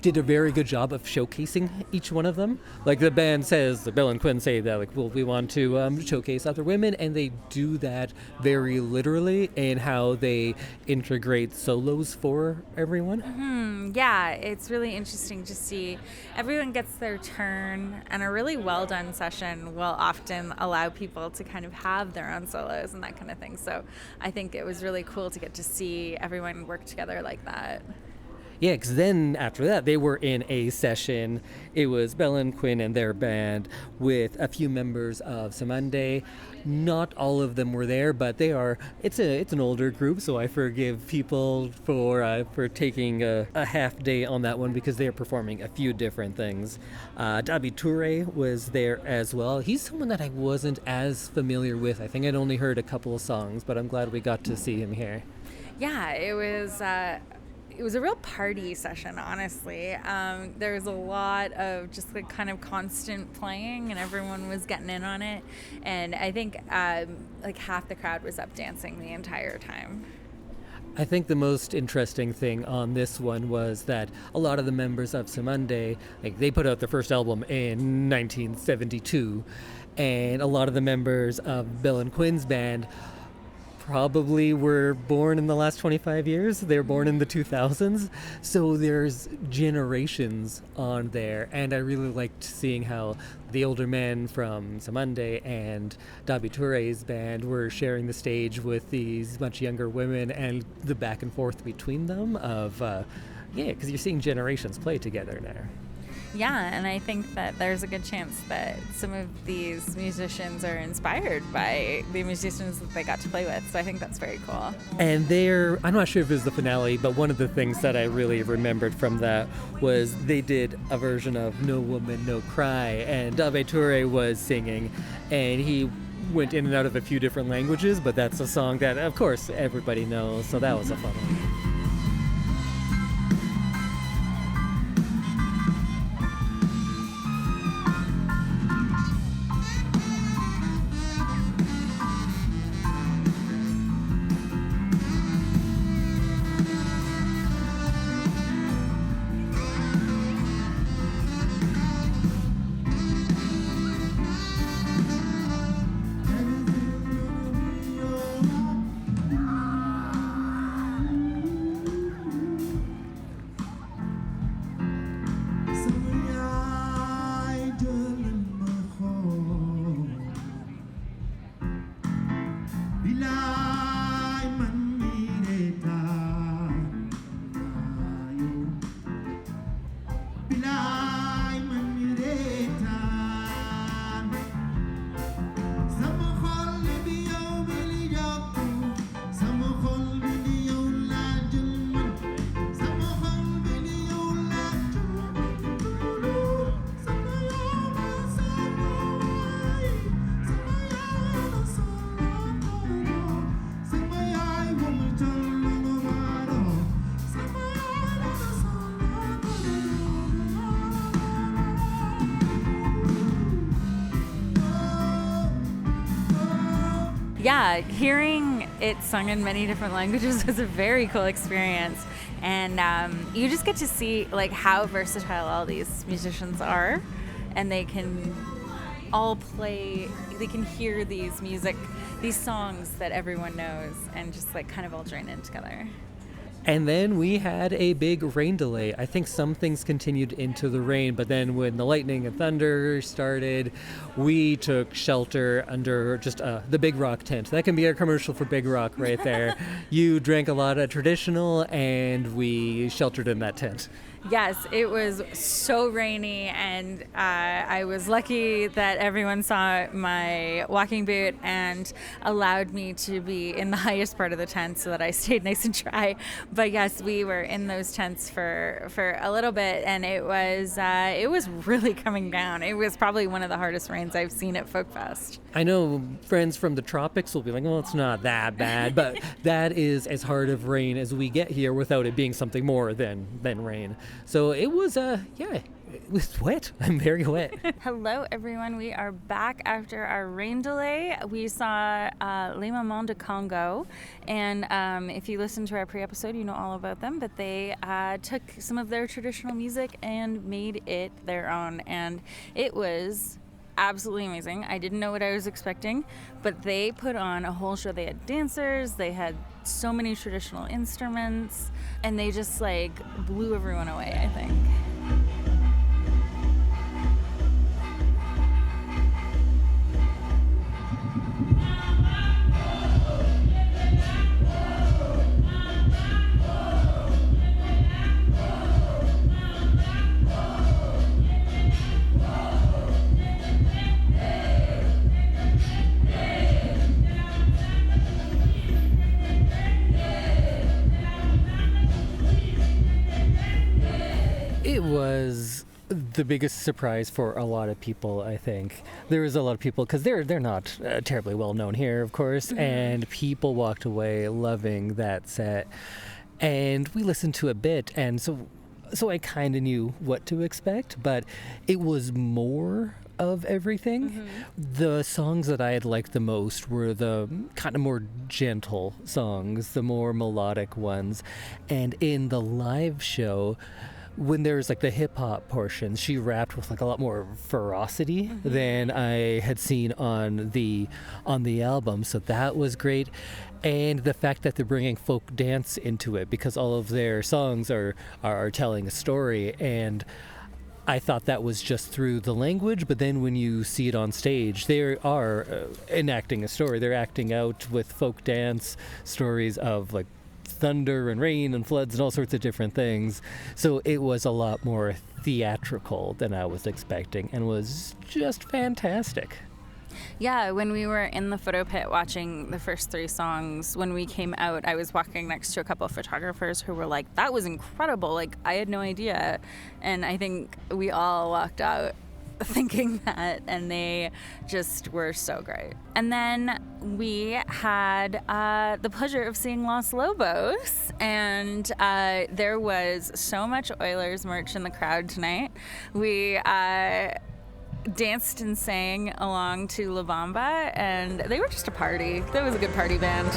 did a very good job of showcasing each one of them. Like the band says, Bill and Quinn say that, like, well, we want to showcase other women, and they do that very literally in how they integrate solos for everyone. Yeah, it's really interesting to see everyone gets their turn, and a really well done session will often allow people to kind of have their own solos and that kind of thing. So I think it was really cool to get to see everyone work together like that. Yeah, because then after that, they were in a session. It was Bella and Quinn and their band with a few members of Cymande. Not all of them were there, but they are. It's an older group, so I forgive people for taking a half day on that one because they are performing a few different things. Dabi Toure was there as well. He's someone that I wasn't as familiar with. I think I'd only heard a couple of songs, but I'm glad we got to see him here. Yeah, it was a real party session, honestly. There was a lot of just like kind of constant playing, and everyone was getting in on it. And I think like half the crowd was up dancing the entire time. I think the most interesting thing on this one was that a lot of the members of Cymande, like, they put out their first album in 1972, and a lot of the members of Bill and Quinn's band probably were born in the last 25 years. They were born in the 2000s. So there's generations on there. And I really liked seeing how the older men from Cymande and Dabi Toure's band were sharing the stage with these much younger women, and the back and forth between them of, because you're seeing generations play together now. Yeah, and I think that there's a good chance that some of these musicians are inspired by the musicians that they got to play with. So I think that's very cool. And I'm not sure if it was the finale, but one of the things that I really remembered from that was they did a version of No Woman, No Cry, and Dabi Toure was singing, and he went in and out of a few different languages, but that's a song that, of course, everybody knows, so that was a fun one. Yeah, hearing it sung in many different languages was a very cool experience, and you just get to see like how versatile all these musicians are, and they can all play. They can hear these songs that everyone knows, and just like kind of all join in together. And then we had a big rain delay. I think some things continued into the rain, but then when the lightning and thunder started, we took shelter under just the Big Rock tent. That can be a commercial for Big Rock right there. You drank a lot of traditional, and we sheltered in that tent. Yes, it was so rainy, and I was lucky that everyone saw my walking boot and allowed me to be in the highest part of the tent so that I stayed nice and dry. But yes, we were in those tents for a little bit, and it was really coming down. It was probably one of the hardest rains I've seen at Folk Fest. I know friends from the tropics will be like, well, it's not that bad, but that is as hard of rain as we get here without it being something more than rain. So it was, it was wet. I'm very wet. Hello, everyone. We are back after our rain delay. We saw Les Mamans de Congo, and if you listen to our pre-episode, you know all about them, but they took some of their traditional music and made it their own, and it was absolutely amazing. I didn't know what I was expecting, but they put on a whole show. They had dancers, they had so many traditional instruments, and they just like blew everyone away, I think. It was the biggest surprise for a lot of people, I think. There was a lot of people, because they're not terribly well known here, of course, and people walked away loving that set. And we listened to a bit, and so I kind of knew what to expect, but it was more of everything. The songs that I had liked the most were the kind of more gentle songs, the more melodic ones. And in the live show, when there was like the hip hop portions, she rapped with like a lot more ferocity than I had seen on the album. So that was great. And the fact that they're bringing folk dance into it, because all of their songs are telling a story. And I thought that was just through the language, but then when you see it on stage, they are enacting a story. They're acting out with folk dance stories of like thunder and rain and floods and all sorts of different things. So it was a lot more theatrical than I was expecting, and was just fantastic. Yeah, when we were in the photo pit watching the first 3 songs, when we came out, I was walking next to a couple of photographers who were like, that was incredible. Like, I had no idea. And I think we all walked out thinking that, and they just were so great. And then we had the pleasure of seeing Los Lobos, and there was so much Oilers merch in the crowd tonight. We danced and sang along to La Bamba, and they were just a party. That was a good party band.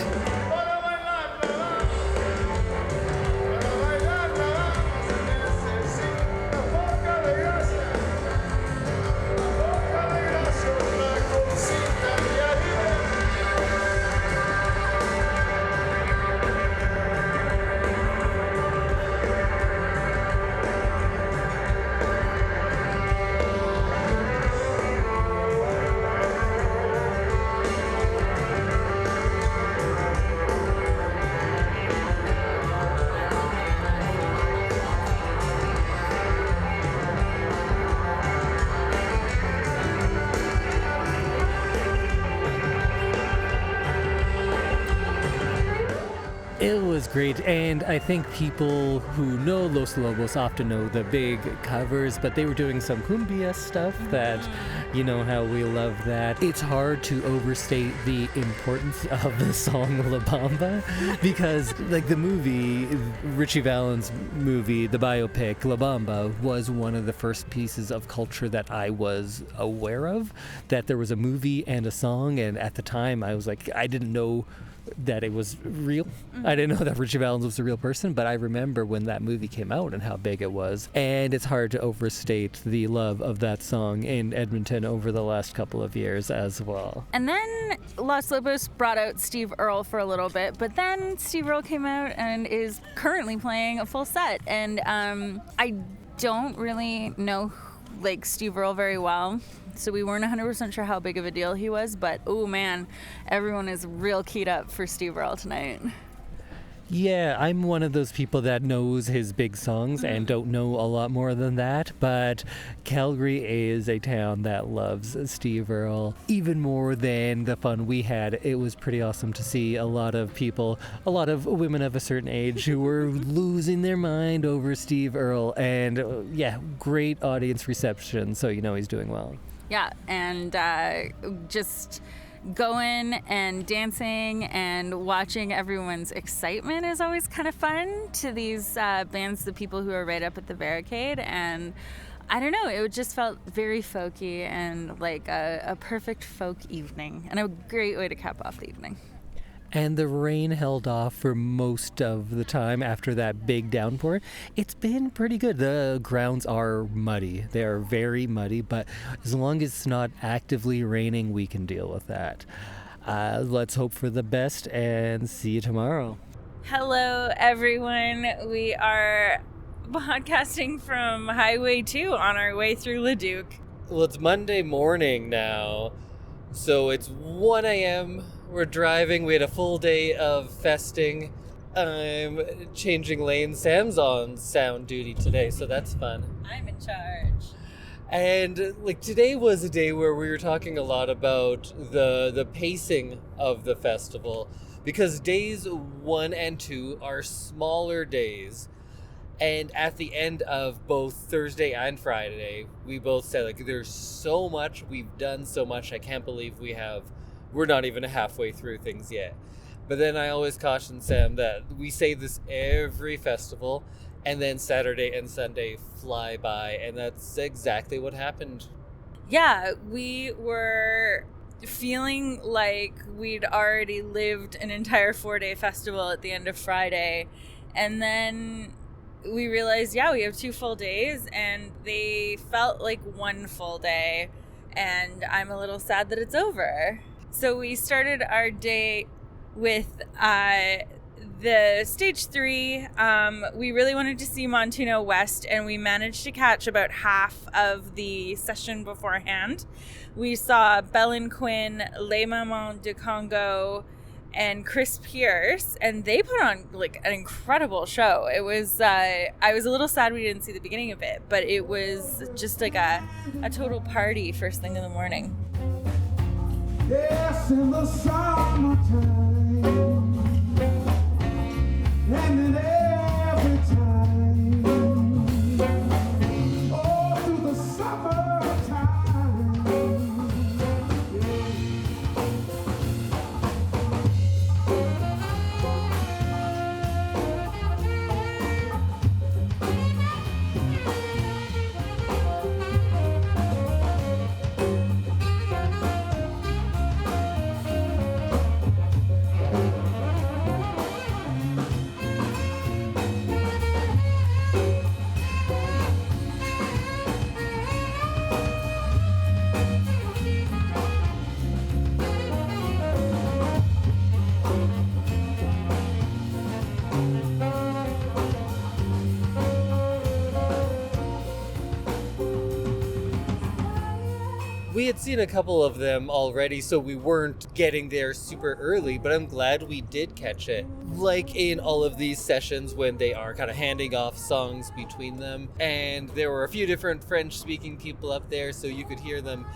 It was great, and I think people who know Los Lobos often know the big covers, but they were doing some cumbia stuff that, you know how we love that. It's hard to overstate the importance of the song La Bamba, because like the movie, Richie Valens' movie, the biopic La Bamba, was one of the first pieces of culture that I was aware of, that there was a movie and a song, and at the time I was like, I didn't know that it was real. I didn't know that Richie Valens was a real person, but I remember when that movie came out and how big it was. And it's hard to overstate the love of that song in Edmonton over the last couple of years as well. And then Los Lobos brought out Steve Earle for a little bit, but then Steve Earle came out and is currently playing a full set. And I don't really know like Steve Earle very well, so we weren't 100% sure how big of a deal he was, but oh man, everyone is real keyed up for Steve Earle tonight. Yeah, I'm one of those people that knows his big songs and don't know a lot more than that, but Calgary is a town that loves Steve Earle even more than the fun we had. It was pretty awesome to see a lot of people, a lot of women of a certain age who were losing their mind over Steve Earle, and yeah, great audience reception, so you know he's doing well. Yeah, and just going and dancing and watching everyone's excitement is always kind of fun to these bands, the people who are right up at the barricade. And I don't know, it just felt very folky and like a perfect folk evening and a great way to cap off the evening. And the rain held off for most of the time after that big downpour. It's been pretty good. The grounds are muddy. They are very muddy, but as long as it's not actively raining, we can deal with that. Let's hope for the best and see you tomorrow. Hello, everyone. We are podcasting from Highway 2 on our way through Leduc. Well, it's Monday morning now, so it's 1 a.m. We're driving. We had a full day of festing. I'm changing lanes. Sam's on sound duty today, so that's fun. I'm in charge. And like today was a day where we were talking a lot about the pacing of the festival, because days 1 and 2 are smaller days. And at the end of both Thursday and Friday, we both said, like, there's so much, we've done so much, I can't believe we're not even halfway through things yet. But then I always caution Sam that we say this every festival, and then Saturday and Sunday fly by, and that's exactly what happened. Yeah, we were feeling like we'd already lived an entire 4-day festival at the end of Friday, and then we realized, yeah, we have 2 full days, and they felt like 1 full day, and I'm a little sad that it's over. So we started our day with the stage 3. We really wanted to see Montano West, and we managed to catch about half of the session beforehand. We saw Bellin Quinn, Les Mamans de Congo, and Chris Pierce, and they put on like an incredible show. It was I was a little sad we didn't see the beginning of it, but it was just like a total party first thing in the morning. Yes, in the summertime, and then every time, oh, through the summertime, We had seen a couple of them already, so we weren't getting there super early, but I'm glad we did catch it. Like in all of these sessions when they are kind of handing off songs between them, and there were a few different French-speaking people up there, so you could hear them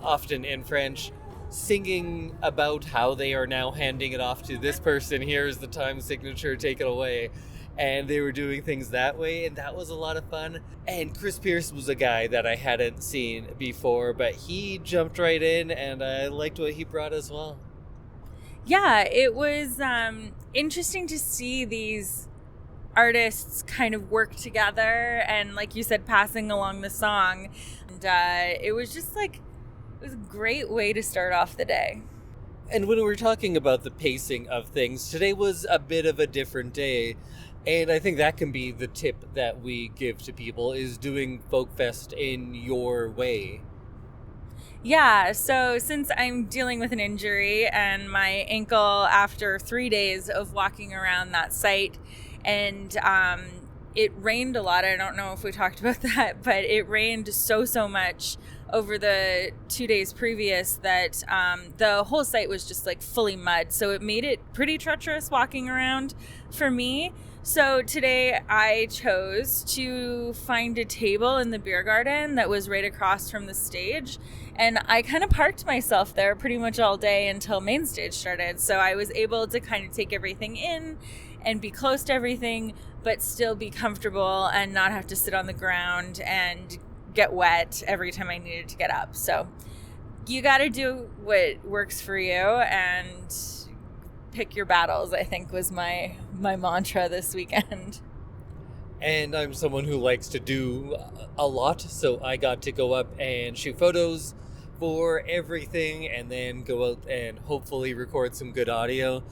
often in French singing about how they are now handing it off to this person. Here's the time signature, take it away. And they were doing things that way, and that was a lot of fun. And Chris Pierce was a guy that I hadn't seen before, but he jumped right in, and I liked what he brought as well. Yeah, it was interesting to see these artists kind of work together and, like you said, passing along the song. And it was just like, it was a great way to start off the day. And when we were talking about the pacing of things, today was a bit of a different day. And I think that can be the tip that we give to people, is doing Folkfest in your way. Yeah, so since I'm dealing with an injury and my ankle after 3 days of walking around that site, and it rained a lot. I don't know if we talked about that, but it rained so much over the 2 days previous that the whole site was just like fully mud. So it made it pretty treacherous walking around for me. So today I chose to find a table in the beer garden that was right across from the stage. And I kind of parked myself there pretty much all day until main stage started. So I was able to kind of take everything in and be close to everything, but still be comfortable and not have to sit on the ground and get wet every time I needed to get up. So you got to do what works for you and pick your battles, I think was my mantra this weekend. And I'm someone who likes to do a lot, so I got to go up and shoot photos for everything and then go out and hopefully record some good audio.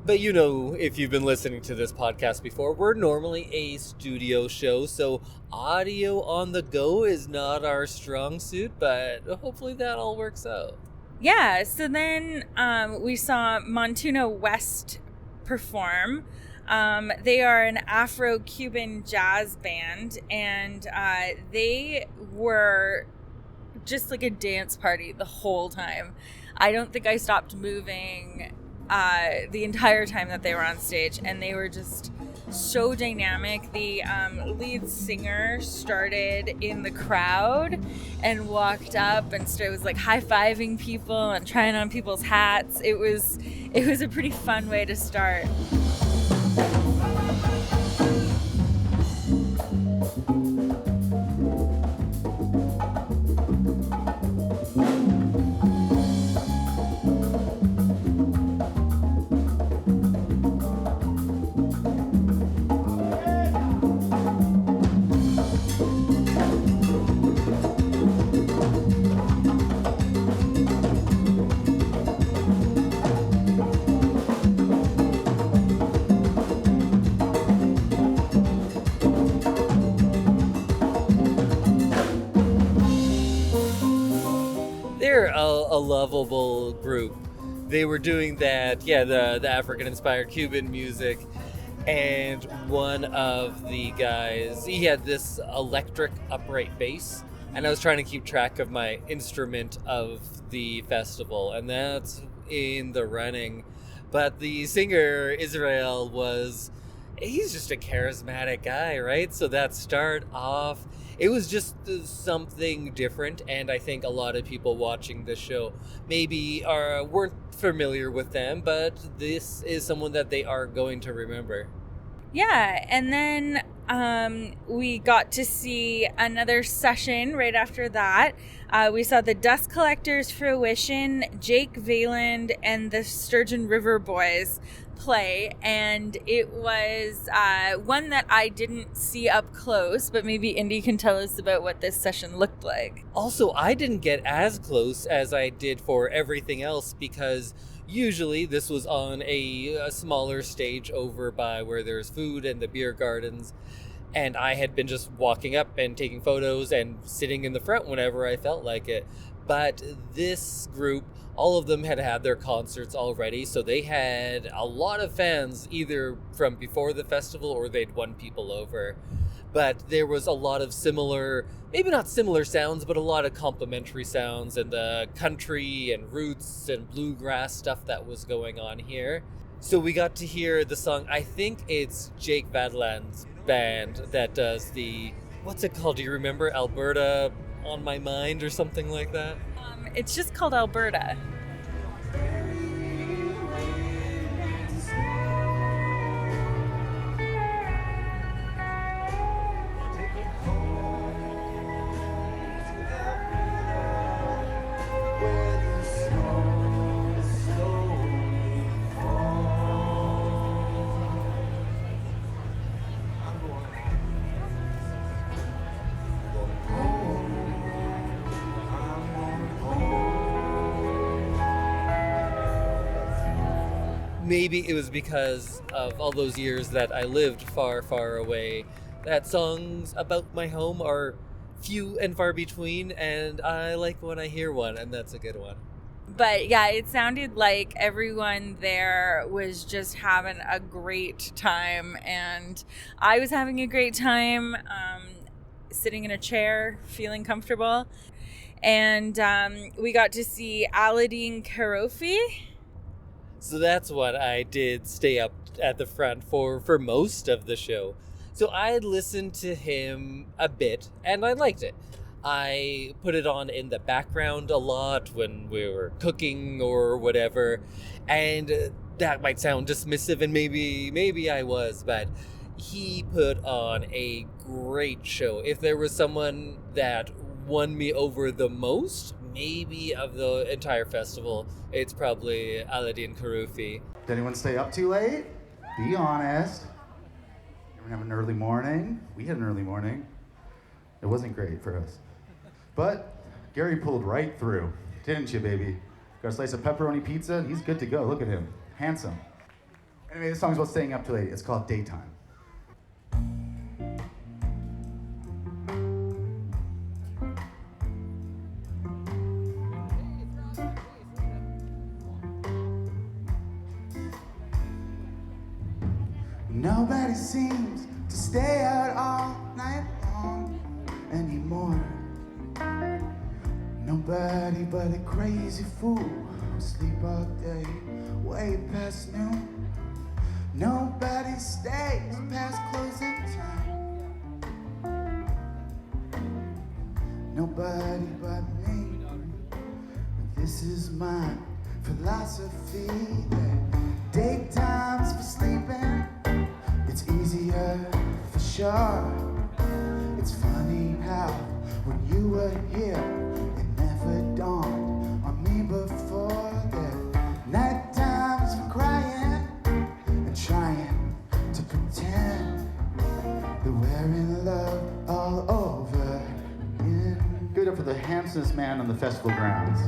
But you know, if you've been listening to this podcast before, we're normally a studio show, so audio on the go is not our strong suit, but hopefully that all works out. Yeah, so then we saw Montuno West perform. They are an Afro-Cuban jazz band, and they were just like a dance party the whole time. I don't think I stopped moving the entire time that they were on stage, and they were just so dynamic. The lead singer started in the crowd and walked up and was like high-fiving people and trying on people's hats. It was a pretty fun way to start. They're a lovable group. They were doing that, the African-inspired Cuban music, and one of the guys, he had this electric upright bass, and I was trying to keep track of my instrument of the festival, and that's in the running. But the singer, Israel, he's just a charismatic guy, right? So that start off, it was just something different, and I think a lot of people watching this show maybe weren't familiar with them, but this is someone that they are going to remember. Yeah, and then we got to see another session right after that. We saw the Dust Collectors Fruition, Jake Valand, and the Sturgeon River Boys play, and it was one that I didn't see up close, but maybe Indy can tell us about what this session looked like. Also, I didn't get as close as I did for everything else because usually this was on a smaller stage over by where there's food and the beer gardens, and I had been just walking up and taking photos and sitting in the front whenever I felt like it. But this group, all of them had their concerts already, so they had a lot of fans either from before the festival or they'd won people over. But there was a lot of similar, maybe not similar sounds, but a lot of complementary sounds and the country and roots and bluegrass stuff that was going on here. So we got to hear the song, I think it's Jake Vadland's band that does the, what's it called? Do you remember? Alberta on My Mind or something like that? It's just called Alberta. Maybe it was because of all those years that I lived far, far away, that songs about my home are few and far between, and I like when I hear one, and that's a good one. But yeah, it sounded like everyone there was just having a great time, and I was having a great time, sitting in a chair, feeling comfortable. And we got to see Aladdin Karofi. So that's what I did stay up at the front for most of the show. So I listened to him a bit, and I liked it. I put it on in the background a lot when we were cooking or whatever, and that might sound dismissive, and maybe I was, but he put on a great show. If there was someone that won me over the most, maybe of the entire festival, it's probably Aladdin Karufi. Did anyone stay up too late? Be honest. Anyone have an early morning? We had an early morning. It wasn't great for us. But Gary pulled right through, didn't you, baby? Got a slice of pepperoni pizza, and he's good to go. Look at him. Handsome. Anyway, this song's about staying up too late. It's called Daytime. Nobody seems to stay out all night long anymore. Nobody but a crazy fool who sleep all day, way past noon. Nobody stays past closing time. Nobody but me. But this is my philosophy that daytime's for sleeping. It's easier for sure. It's funny how when you were here, it never dawned on me before that night times for crying and trying to pretend that we're in love all over again. Give it up for the handsomest man on the festival grounds.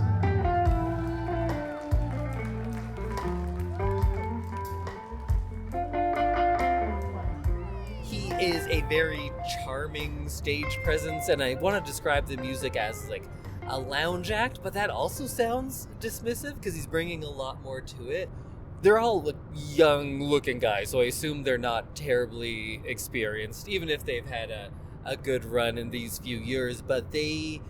Is a very charming stage presence, and I want to describe the music as like a lounge act, but that also sounds dismissive because he's bringing a lot more to it. They're all young looking guys, so I assume they're not terribly experienced, even if they've had a good run in these few years, but they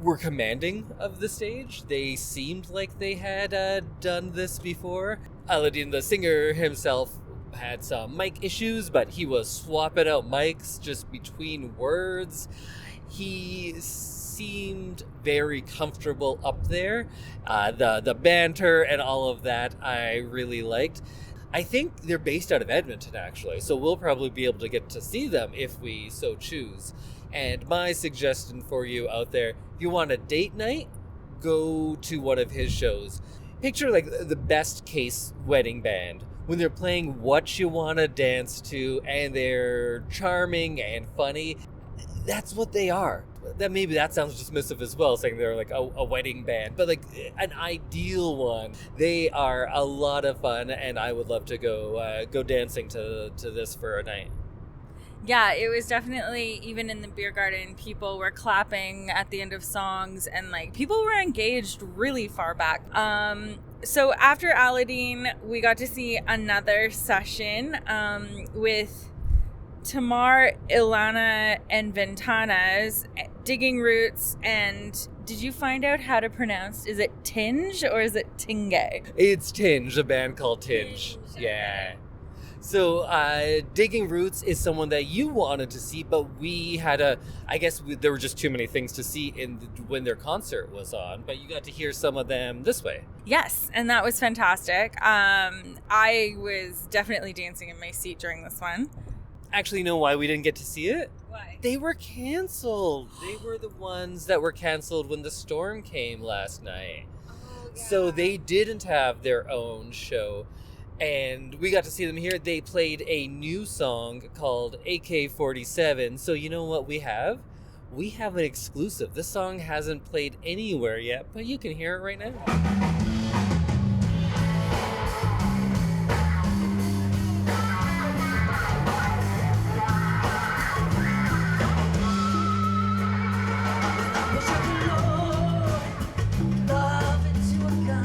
were commanding of the stage. They seemed like they had done this before. Aladdin, the singer himself, had some mic issues, but he was swapping out mics just between words. He seemed very comfortable up there. The banter and all of that I really liked. I think they're based out of Edmonton, actually, so we'll probably be able to get to see them if we so choose. And my suggestion for you out there, if you want a date night, go to one of his shows. Picture like the best case wedding band, when they're playing What You Wanna Dance To, and they're charming and funny. That's what they are. Maybe that sounds dismissive as well, saying they're like a wedding band, but like an ideal one. They are a lot of fun, and I would love to go dancing to this for a night. Yeah, it was definitely, even in the beer garden, people were clapping at the end of songs, and like people were engaged really far back. So after Aladdin, we got to see another session with Tamar, Ilana, and Ventanas, Digging Roots, and did you find out how to pronounce, is it Tinge or is it Tinge? It's Tinge, a band called Tinge. Yeah. So Digging Roots is someone that you wanted to see, but we had there were just too many things to see when their concert was on, but you got to hear some of them this way. Yes, and that was fantastic. I was definitely dancing in my seat during this one. Actually, you know why we didn't get to see it? Why? They were canceled. They were the ones that were canceled when the storm came last night. Oh, yeah. So they didn't have their own show. And we got to see them here. They played a new song called AK-47. So you know what we have? We have an exclusive. This song hasn't played anywhere yet, but you can hear it right now. Love into a gun.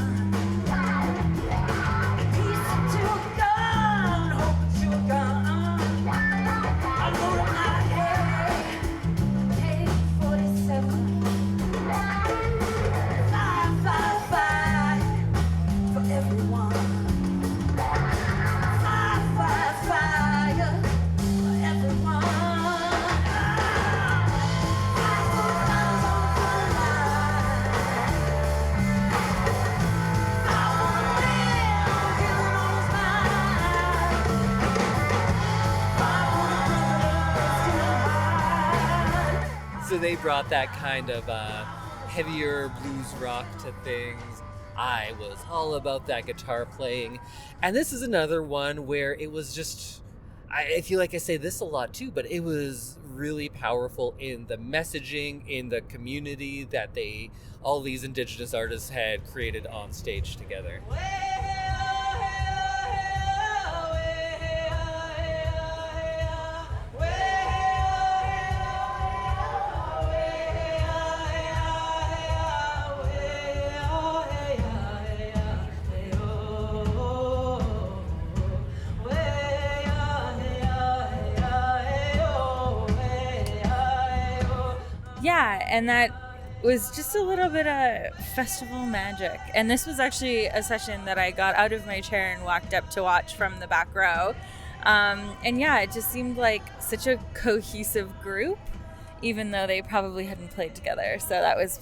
they brought that kind of heavier blues rock to things. I was all about that guitar playing. And this is another one where it was just, I feel like I say this a lot too, but it was really powerful in the messaging, in the community that all these Indigenous artists had created on stage together. Yeah, and that was just a little bit of festival magic. And this was actually a session that I got out of my chair and walked up to watch from the back row. And yeah, it just seemed like such a cohesive group, even though they probably hadn't played together. So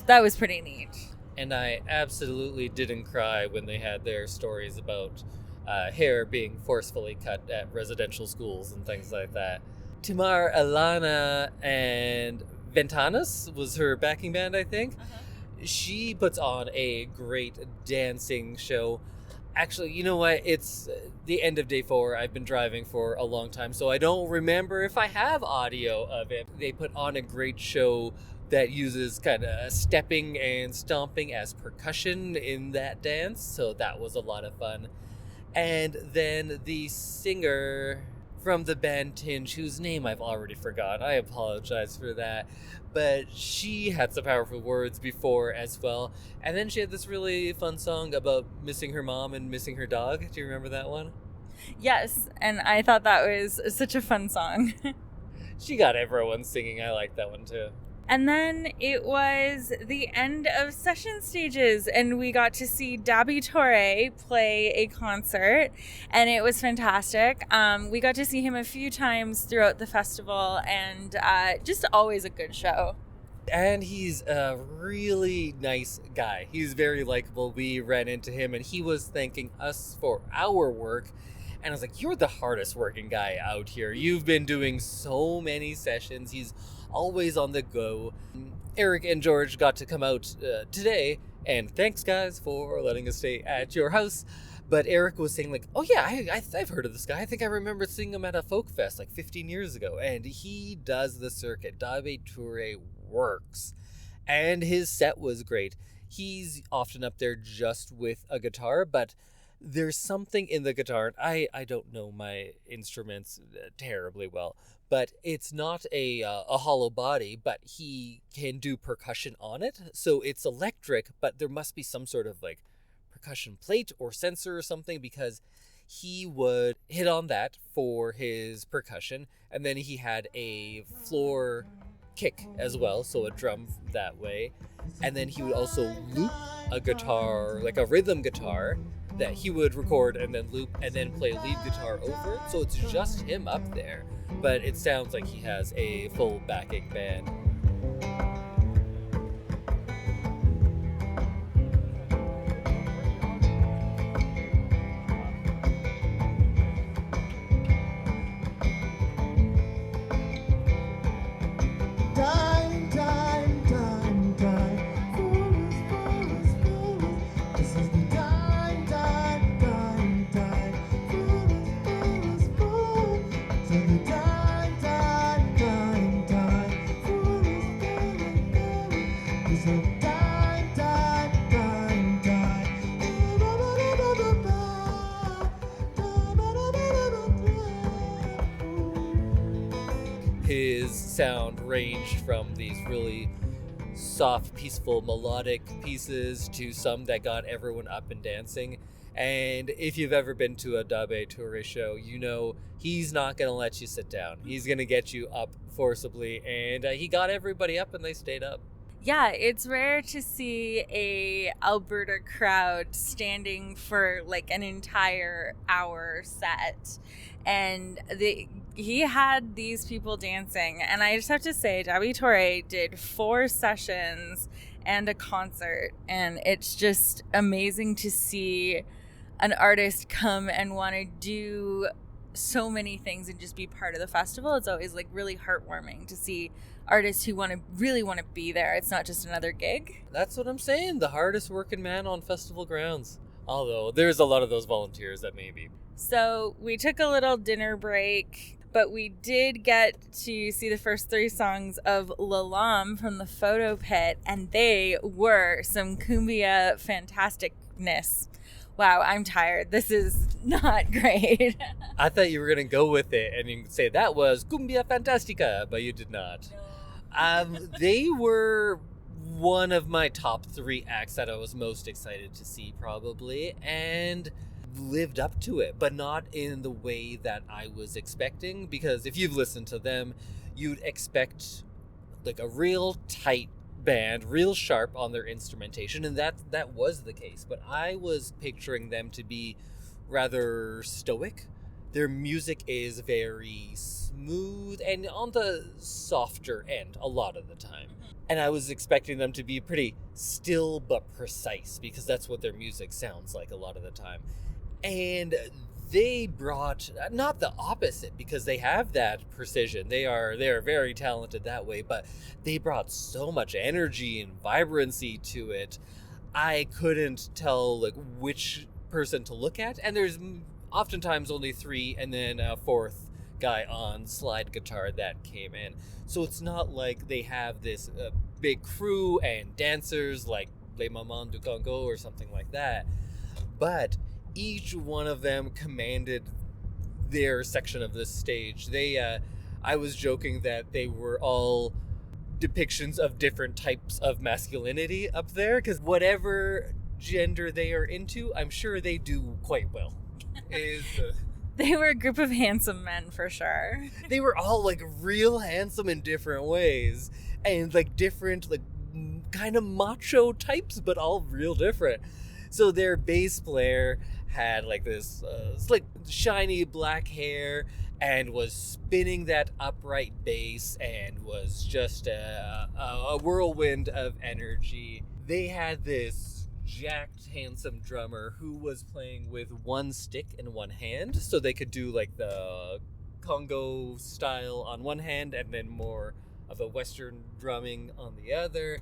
that was pretty neat. And I absolutely didn't cry when they had their stories about hair being forcefully cut at residential schools and things like that. Timar Alana and Ventanas was her backing band, I think. She puts on a great dancing show. Actually, you know what? It's the end of day 4. I've been driving for a long time, so I don't remember if I have audio of it. They put on a great show that uses kind of stepping and stomping as percussion in that dance, so that was a lot of fun. And then the singer from the band Tinge, whose name I've already forgotten. I apologize for that. But she had some powerful words before as well. And then she had this really fun song about missing her mom and missing her dog. Do you remember that one? Yes, and I thought that was such a fun song. She got everyone singing. I like that one too. And then it was the end of session stages, and we got to see Dabi Torre play a concert, and it was fantastic. We got to see him a few times throughout the festival, and just always a good show. And he's a really nice guy. He's very likable. We ran into him, and he was thanking us for our work. And I was like, you're the hardest working guy out here. You've been doing so many sessions. He's always on the go. Eric and George got to come out today, and thanks guys for letting us stay at your house. But Eric was saying like, oh yeah, I've heard of this guy. I think I remember seeing him at a folk fest like 15 years ago, and he does the circuit. Dabi Torre works, and his set was great. He's often up there just with a guitar, but there's something in the guitar. I don't know my instruments terribly well, but it's not a hollow body, but he can do percussion on it. So it's electric, but there must be some sort of like percussion plate or sensor or something, because he would hit on that for his percussion. And then he had a floor kick as well, so a drum that way. And then he would also loop a guitar, like a rhythm guitar, that he would record and then loop and then play lead guitar over it. So it's just him up there, but it sounds like he has a full backing band. Dime, dime, dime, dime. Foolish, foolish, foolish. This is the dime, dime, dime, dime. Foolish, foolish, foolish. To the dime, dime, dime, dime. Foolish, foolish, foolish. This is the dime, dime, dime, dime. His sound ranged from these really soft, peaceful, melodic pieces to some that got everyone up and dancing. And if you've ever been to a Dabi Torre show, you know he's not going to let you sit down. He's going to get you up forcibly, and he got everybody up and they stayed up. Yeah, it's rare to see a Alberta crowd standing for like an entire hour set. And he had these people dancing. And I just have to say, Dabi Torre did 4 sessions and a concert. And it's just amazing to see an artist come and want to do so many things and just be part of the festival. It's always like really heartwarming to see artists who really want to be there. It's not just another gig. That's what I'm saying. The hardest working man on festival grounds. Although there's a lot of those volunteers that maybe. So we took a little dinner break, but we did get to see the first 3 songs of Lalam from the photo pit, and they were some cumbia fantasticness. Wow, I'm tired. This is not great. I thought you were going to go with it and you could say that was Cumbia Fantastica, but you did not. They were one of my top 3 acts that I was most excited to see, probably, and lived up to it, but not in the way that I was expecting, because if you've listened to them, you'd expect like a real tight band, real sharp on their instrumentation, and that was the case, but I was picturing them to be rather stoic. Their music is very smooth and on the softer end a lot of the time. And I was expecting them to be pretty still but precise, because that's what their music sounds like a lot of the time. And they brought not the opposite, because they have that precision. They are very talented that way, but they brought so much energy and vibrancy to it. I couldn't tell like which person to look at, and there's oftentimes only 3 and then a 4th guy on slide guitar that came in. So it's not like they have this big crew and dancers like Les Mamans du Congo or something like that. But each one of them commanded their section of the stage. I was joking that they were all depictions of different types of masculinity up there, because whatever gender they are into, I'm sure they do quite well. They were a group of handsome men for sure. They were all like real handsome in different ways, and like different, like kind of macho types, but all real different. So their bass player had like this like shiny black hair and was spinning that upright bass and was just a whirlwind of energy. They had this jacked, handsome drummer who was playing with one stick in one hand, so they could do like the Congo style on one hand and then more of a Western drumming on the other.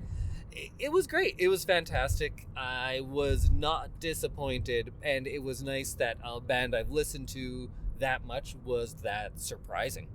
It was great. It was fantastic. I was not disappointed, and it was nice that a band I've listened to that much was that surprising.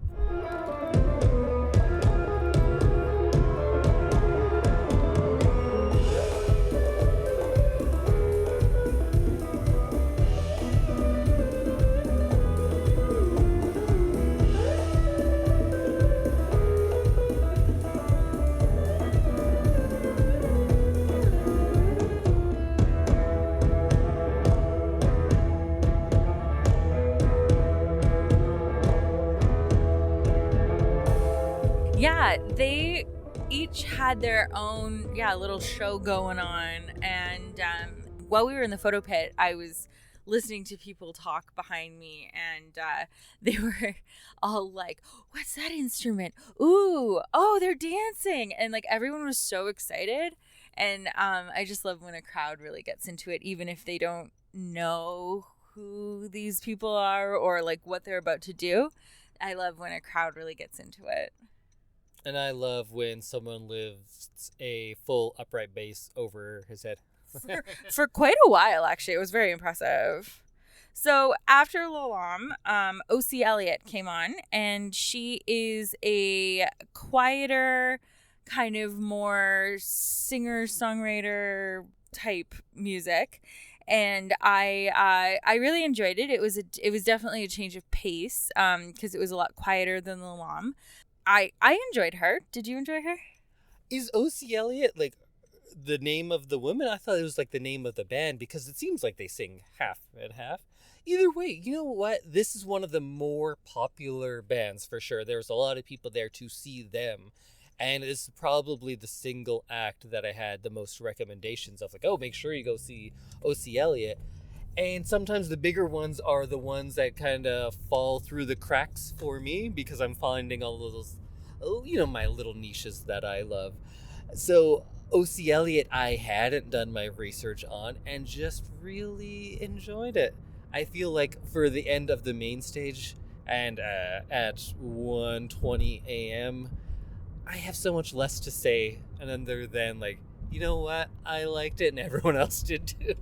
Yeah, they each had their own little show going on, and while we were in the photo pit, I was listening to people talk behind me, and they were all like, "What's that instrument? Ooh, oh, they're dancing!" And like everyone was so excited, and I just love when a crowd really gets into it, even if they don't know who these people are or like what they're about to do. I love when a crowd really gets into it. And I love when someone lifts a full upright bass over his head. For quite a while, actually. It was very impressive. So after Lalam, O.C. Elliott came on, and she is a quieter, kind of more singer-songwriter type music. And I really enjoyed it. It was definitely a change of pace because it was a lot quieter than Lalam. I enjoyed her. Did you enjoy her? Is O.C. Elliott like the name of the woman? I thought it was like the name of the band, because it seems like they sing half and half. Either way, you know what? This is one of the more popular bands for sure. There's a lot of people there to see them. And it's probably the single act that I had the most recommendations of, like, oh, make sure you go see O.C. Elliott. And sometimes the bigger ones are the ones that kind of fall through the cracks for me, because I'm finding all of those, my little niches that I love. So O.C. Elliott, I hadn't done my research on and just really enjoyed it. I feel like for the end of the main stage, And at 1:20 a.m., I have so much less to say, and other than like, you know what, I liked it, and everyone else did too.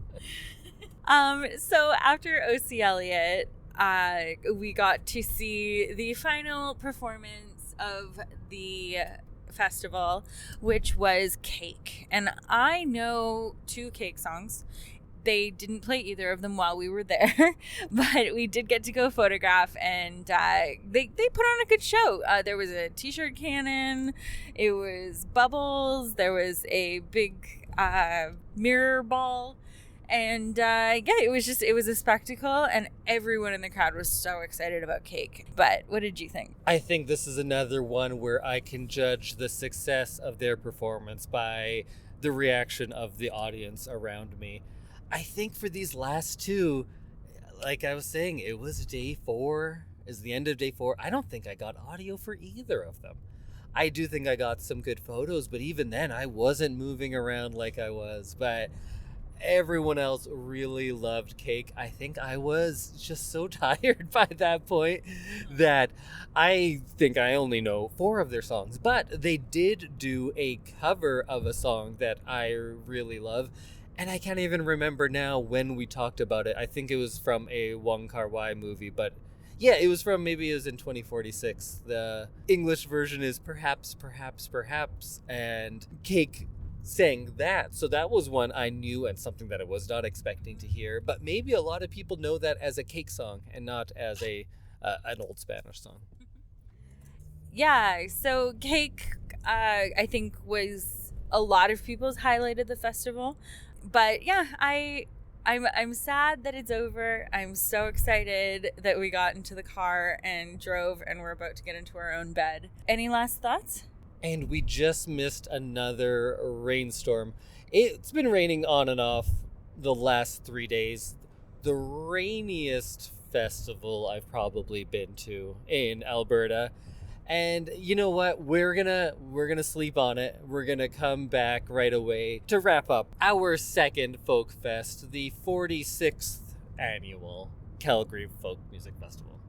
So after O.C. Elliott, we got to see the final performance of the festival, which was Cake. And I know 2 Cake songs. They didn't play either of them while we were there, but we did get to go photograph, and they put on a good show. There was a t-shirt cannon, it was bubbles, there was a big mirror ball, and it was a spectacle, and everyone in the crowd was so excited about Cake. But what did you think? I think this is another one where I can judge the success of their performance by the reaction of the audience around me. I think for these last 2, like I was saying, it was day 4, is the end of day 4. I don't think I got audio for either of them. I do think I got some good photos, but even then I wasn't moving around like I was. But everyone else really loved Cake. I think I was just so tired by that point that I think I only know 4 of their songs. But they did do a cover of a song that I really love. And I can't even remember now when we talked about it. I think it was from a Wong Kar-wai movie, but yeah, it was in 2046. The English version is Perhaps, Perhaps, Perhaps, and Cake sang that. So that was one I knew and something that I was not expecting to hear. But maybe a lot of people know that as a Cake song and not as an old Spanish song. Yeah, so Cake, I think, was a lot of people's highlight of the festival. But yeah, I'm sad that it's over. I'm so excited that we got into the car and drove, and we're about to get into our own bed. Any last thoughts? And we just missed another rainstorm. It's been raining on and off the last 3 days. The rainiest festival I've probably been to in Alberta. And you know what? We're gonna sleep on it. We're gonna come back right away to wrap up our second Folk Fest, the 46th annual Calgary Folk Music Festival.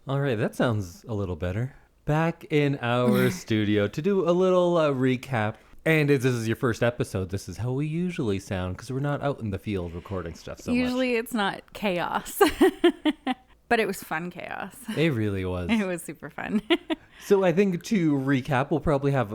All right, that sounds a little better. Back in our studio to do a little recap. And if this is your first episode, this is how we usually sound because we're not out in the field recording stuff so much. Usually it's not chaos. But it was fun chaos. It really was. It was super fun. So I think to recap, we'll probably have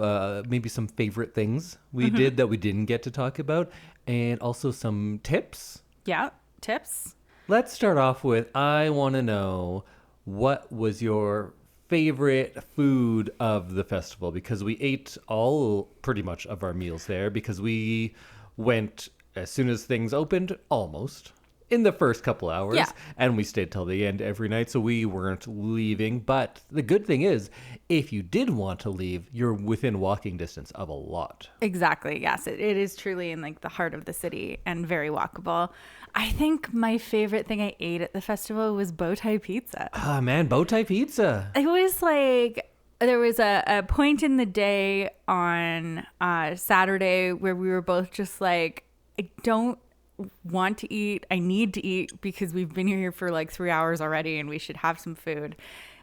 maybe some favorite things we did that we didn't get to talk about, and also some tips. Yeah, tips. Let's start off with, I want to know, what was your favorite food of the festival? Because we ate all pretty much of our meals there because we went as soon as things opened, almost. In the first couple hours, yeah. And we stayed till the end every night, so we weren't leaving. But the good thing is, if you did want to leave, you're within walking distance of a lot. Exactly, yes. It is truly in like the heart of the city and very walkable. I think my favorite thing I ate at the festival was bow tie pizza. Ah, man, bow tie pizza. It was like, there was a point in the day on Saturday where we were both just like, I don't want to eat, I need to eat because we've been here for like 3 hours already and we should have some food.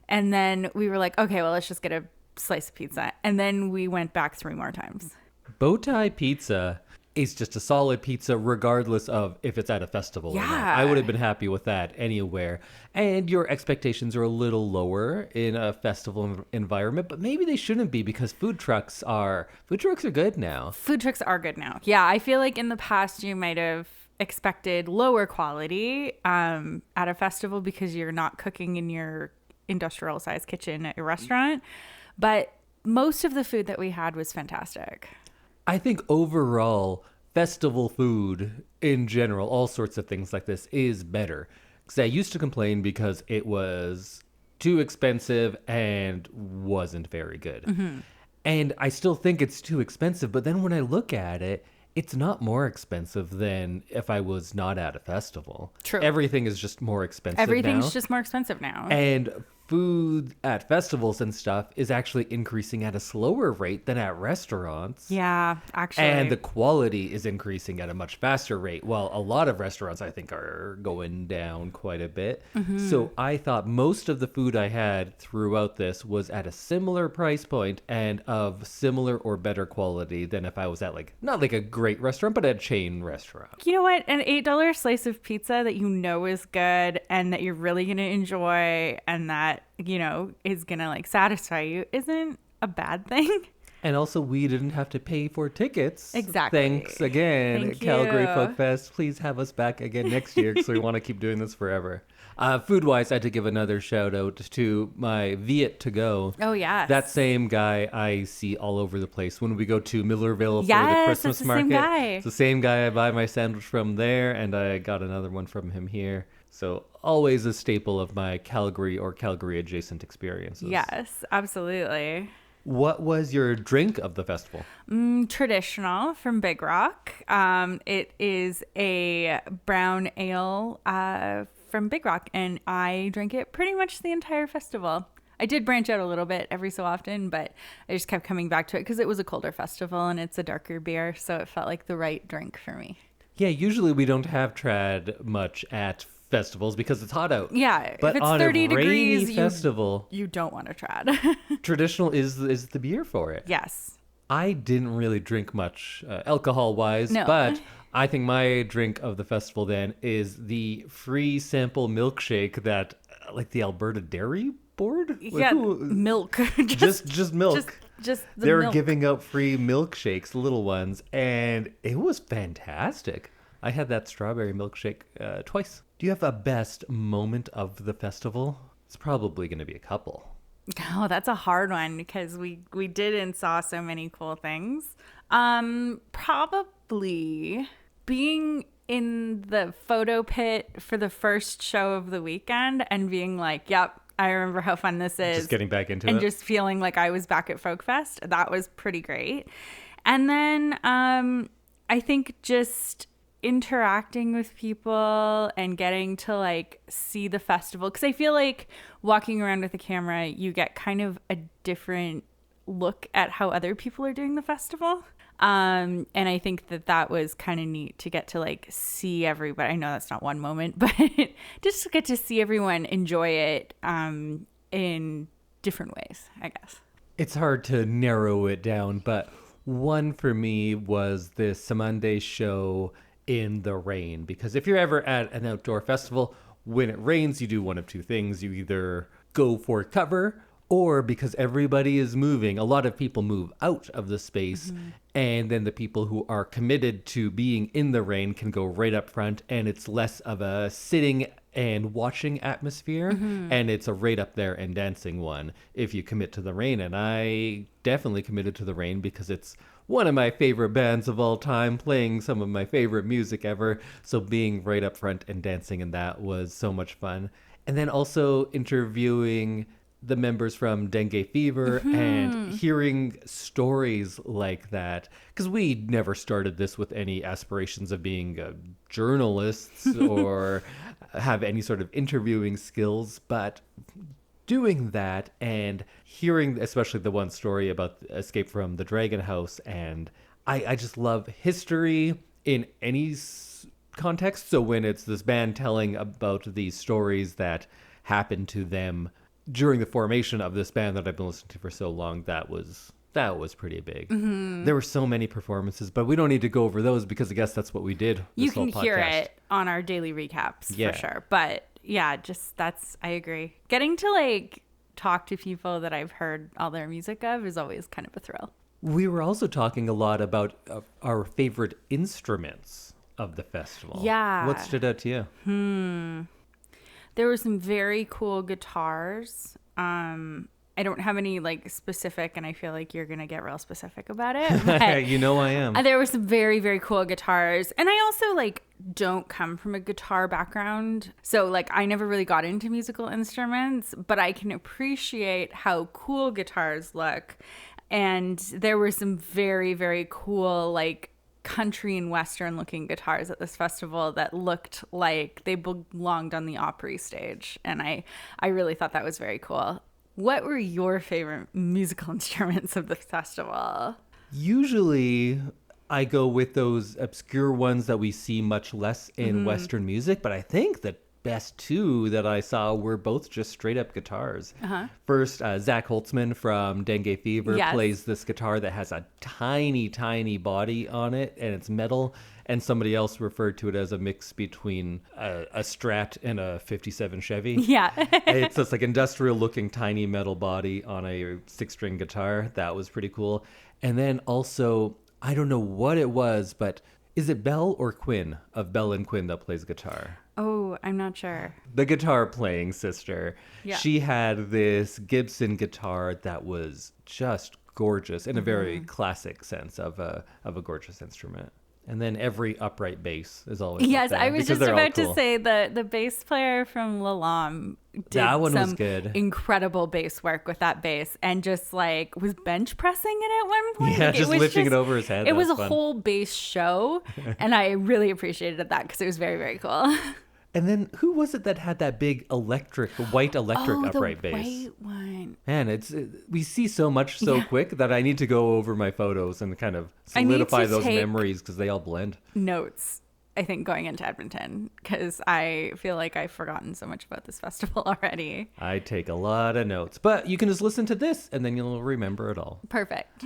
And then we were like, okay, well, let's just get a slice of pizza. And then we went back 3 more times. Bow tie pizza is just a solid pizza regardless of if it's at a festival or not. I would have been happy with that anywhere. And your expectations are a little lower in a festival environment, but maybe they shouldn't be because food trucks are good now. Food trucks are good now. Yeah, I feel like in the past you might have expected lower quality at a festival because you're not cooking in your industrial sized kitchen at your restaurant. But most of the food that we had was fantastic. I think overall, festival food in general, all sorts of things like this, is better. Because I used to complain because it was too expensive and wasn't very good. Mm-hmm. And I still think it's too expensive. But then when I look at it, it's not more expensive than if I was not at a festival. True. Everything is just more expensive Everything's now. just more expensive now. And food at festivals and stuff is actually increasing at a slower rate than at restaurants. Yeah, actually. And the quality is increasing at a much faster rate, while a lot of restaurants, I think, are going down quite a bit. So I thought most of the food I had throughout this was at a similar price point and of similar or better quality than if I was at, like, not like a great restaurant, but a chain restaurant. You know what? An $8 slice of pizza that you know is good and that you're really going to enjoy and that, you know, is going to like satisfy you isn't a bad thing. And also, we didn't have to pay for tickets. Exactly. Thanks again, Thank Calgary you. Folk Fest. Please have us back again next year because we want to keep doing this forever. Food-wise, I had to give another shout-out to my Viet to go. Oh, yes. That same guy I see all over the place when we go to Millerville for the Yes, Christmas it's the market. same guy. It's the same guy I buy my sandwich from there, and I got another one from him here. So always a staple of my Calgary or Calgary-adjacent experiences. Yes, absolutely. What was your drink of the festival? Traditional from Big Rock. It is a brown ale from Big Rock, and I drank it pretty much the entire festival. I did branch out a little bit every so often, but I just kept coming back to it because it was a colder festival and it's a darker beer, so it felt like the right drink for me. Yeah, usually we don't have trad much at festivals because it's hot out. Yeah, But if it's on 30 a rainy degrees, festival, you don't want to trad. traditional is the beer for it. Yes. I didn't really drink much alcohol-wise, No. but I think my drink of the festival then is the free sample milkshake that, like the Alberta Dairy Board? Yeah, milk. Just milk. Just the They were milk. giving out free milkshakes, little ones, and it was fantastic. I had that strawberry milkshake twice. Do you have a best moment of the festival? It's probably going to be a couple. Oh, that's a hard one because we did and saw so many cool things. Probably being in the photo pit for the first show of the weekend and being like, yep, I remember how fun this is. Just getting back into and it. just feeling like I was back at Folk Fest. That was pretty great. And then I think just interacting with people and getting to like see the festival, because I feel like walking around with a camera you get kind of a different look at how other people are doing the festival, and I think that was kind of neat to get to like see everybody. I know that's not one moment, but just to get to see everyone enjoy it in different ways, I guess. It's hard to narrow it down, but one for me was the Cymande show in the rain, because if you're ever at an outdoor festival, when it rains, you do one of two things. You either go for cover, or because everybody is moving, a lot of people move out of the space, and then the people who are committed to being in the rain can go right up front, and it's less of a sitting and watching atmosphere, and it's a right up there and dancing one if you commit to the rain. And I definitely committed to the rain because it's one of my favorite bands of all time, playing some of my favorite music ever. So being right up front and dancing in that was so much fun. And then also interviewing the members from Dengue Fever and hearing stories like that. Because we never started this with any aspirations of being journalists or have any sort of interviewing skills, but doing that and hearing especially the one story about Escape from the Dragon House, and I just love history in any context. So when it's this band telling about these stories that happened to them during the formation of this band that I've been listening to for so long, that was pretty big. There were so many performances, but we don't need to go over those because I guess that's what we did. You This whole can hear podcast. it on our daily recaps Yeah. for sure. But yeah, just I agree. Getting to like talk to people that I've heard all their music of is always kind of a thrill. We were also talking a lot about our favorite instruments of the festival. Yeah. What stood out to you? There were some very cool guitars. I don't have any like specific, and I feel like you're gonna get real specific about it. But You know I am. there were some very, very cool guitars. And I also like don't come from a guitar background. So like I never really got into musical instruments, but I can appreciate how cool guitars look. And there were some very, very cool like country and western looking guitars at this festival that looked like they belonged on the Opry stage. And I really thought that was very cool. What were your favorite musical instruments of the festival? Usually I go with those obscure ones that we see much less in Western music, but I think the best two that I saw were both just straight up guitars. First, Zach Holtzman from Dengue Fever plays this guitar that has a tiny, tiny body on it, and it's metal. And somebody else referred to it as a mix between a Strat and a 57 Chevy. Yeah. It's this like industrial looking tiny metal body on a 6-string guitar. That was pretty cool. And then also, I don't know what it was, but is it Belle or Quinn of Belle and Quinn that plays guitar? Oh, I'm not sure. The guitar playing sister. Yeah. She had this Gibson guitar that was just gorgeous in a very classic sense of a gorgeous instrument. And then every upright bass is always Yes, up there I was because just they're all about cool. to say the bass player from Lalam did That one was some good. incredible bass work with that bass, and just like was bench pressing it at one point. Yeah, Like, just was lifting it over his head. It That was a fun. whole bass show, and I really appreciated that because it was very, very cool. And then who was it that had that big white electric upright the bass? white one. Man, we see so much so quick that I need to go over my photos and kind of I need solidify to those take memories because they all blend. Notes, I think, going into Edmonton, because I feel like I've forgotten so much about this festival already. I take a lot of notes, but you can just listen to this and then you'll remember it all. Perfect.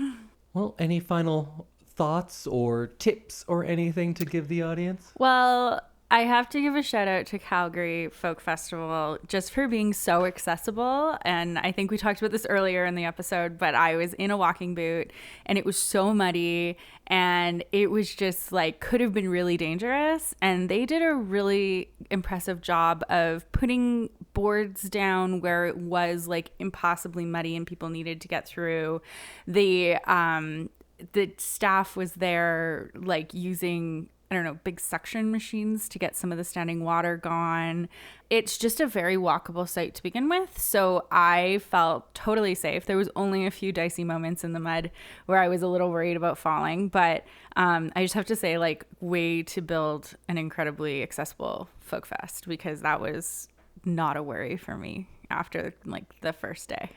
Well, any final thoughts or tips or anything to give the audience? Well, I have to give a shout out to Calgary Folk Festival just for being so accessible. And I think we talked about this earlier in the episode, but I was in a walking boot and it was so muddy and it was just like could have been really dangerous. And they did a really impressive job of putting boards down where it was like impossibly muddy and people needed to get through. The staff was there like using, I don't know, big suction machines to get some of the standing water gone. It's just a very walkable site to begin with. So I felt totally safe. There was only a few dicey moments in the mud where I was a little worried about falling. But I just have to say, like, way to build an incredibly accessible folk fest, because that was not a worry for me after like the first day.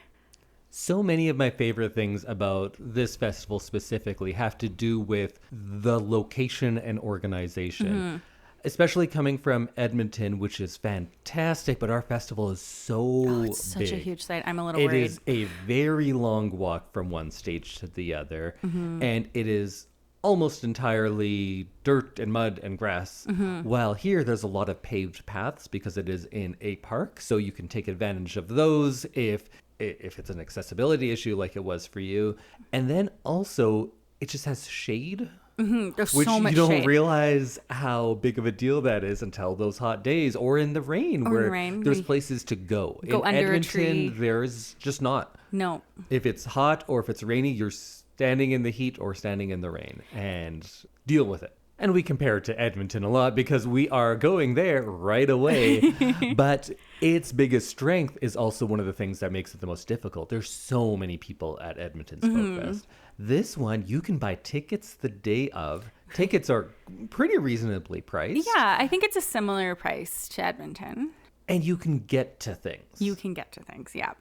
So many of my favorite things about this festival specifically have to do with the location and organization, especially coming from Edmonton, which is fantastic, but our festival is so It's such a big. huge site. I'm a little It worried. is a very long walk from one stage to the other, and it is almost entirely dirt and mud and grass. While here, there's a lot of paved paths because it is in a park, so you can take advantage of those if it's an accessibility issue like it was for you. And then also, it just has shade. There's Which so much you don't shade. realize how big of a deal that is until those hot days or in the rain, Or in where the rain, there's we places to go. go in under a Edmonton, tree. there's just not. No. If it's hot or if it's rainy, you're standing in the heat or standing in the rain and deal with it. And we compare it to Edmonton a lot because we are going there right away. But its biggest strength is also one of the things that makes it the most difficult. There's so many people at Edmonton's Folk Fest. This one, you can buy tickets the day of. Tickets are pretty reasonably priced. Yeah, I think it's a similar price to Edmonton. And you can get to things. You can get to things, yeah.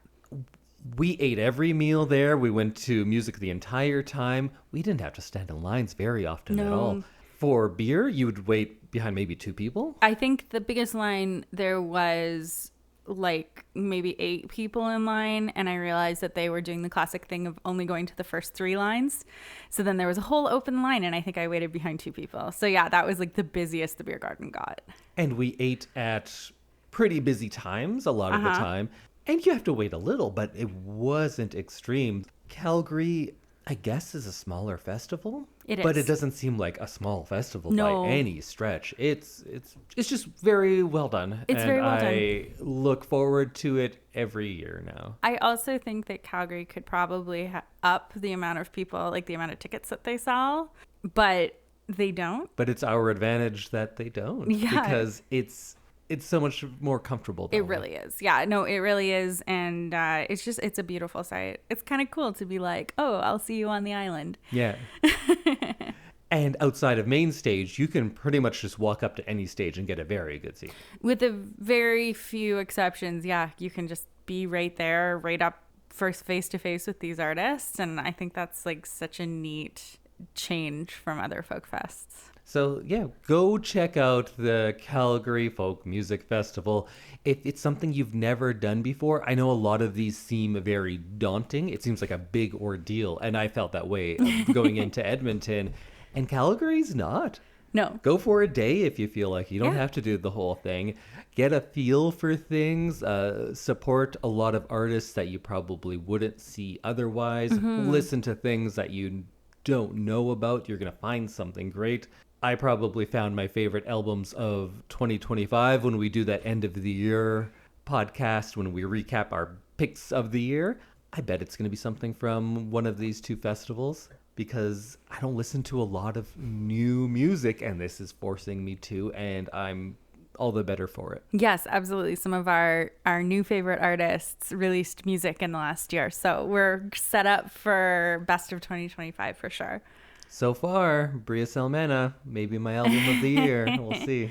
We ate every meal there. We went to music the entire time. We didn't have to stand in lines very often at all. For beer, you would wait behind maybe 2 people. I think the biggest line there was like maybe 8 people in line, and I realized that they were doing the classic thing of only going to the first 3 lines. So then there was a whole open line, and I think I waited behind 2 people. So yeah, that was like the busiest the beer garden got. And we ate at pretty busy times a lot of the time. And you have to wait a little, but it wasn't extreme. Calgary, I guess, is a smaller festival. It But is. it doesn't seem like a small festival No. by any stretch. It's just very well done. It's very well done. I look forward to it every year now. I also think that Calgary could probably up the amount of people, like the amount of tickets that they sell, but they don't. But it's our advantage that they don't. Yeah. Because it's so much more comfortable. It really is. Yeah, no, it really is. And it's a beautiful site. It's kind of cool to be like, oh, I'll see you on the island. Yeah. And outside of main stage, you can pretty much just walk up to any stage and get a very good seat. With a very few exceptions, yeah, you can just be right there, right up first face to face with these artists. And I think that's like such a neat change from other folk fests. So yeah, go check out the Calgary Folk Music Festival. If it's something you've never done before, I know a lot of these seem very daunting. It seems like a big ordeal, and I felt that way going into Edmonton. And Calgary's not. No. Go for a day if you feel like you don't have to do the whole thing. Get a feel for things. Support a lot of artists that you probably wouldn't see otherwise. Listen to things that you don't know about. You're going to find something great. I probably found my favorite albums of 2025 when we do that end of the year podcast, when we recap our picks of the year. I bet it's going to be something from one of these two festivals, because I don't listen to a lot of new music, and this is forcing me to, and I'm all the better for it. Yes, absolutely. Some of our new favorite artists released music in the last year. So we're set up for best of 2025 for sure. So far, Bria Salmena, maybe my album of the year. We'll see.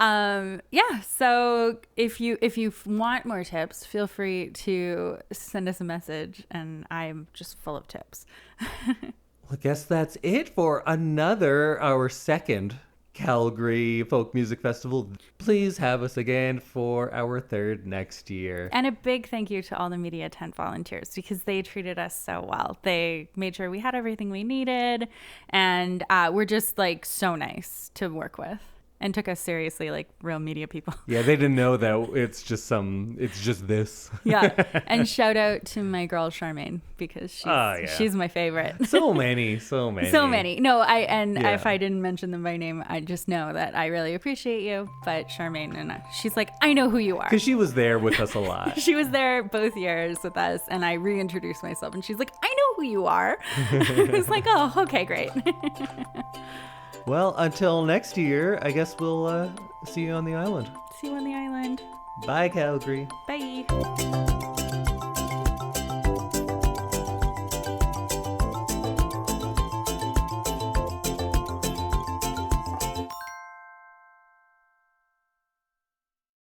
Yeah, so if you want more tips, feel free to send us a message, and I'm just full of tips. Well, I guess that's it for our second Calgary Folk Music Festival. Please have us again for our third next year. And a big thank you to all the media tent volunteers, because they treated us so well. They made sure we had everything we needed, and we're just like so nice to work with, and took us seriously like real media people. Yeah, they didn't know that it's just this. Yeah. And shout out to my girl Charmaine, because she's my favorite. So many. So many. No, if I didn't mention them by name, I just know that I really appreciate you. But Charmaine, and she's like, I know who you are. Because she was there with us a lot. She was there both years with us, and I reintroduced myself, and she's like, I know who you are. I was like, oh, okay, great. Well, until next year, I guess we'll see you on the island. See you on the island. Bye, Calgary. Bye.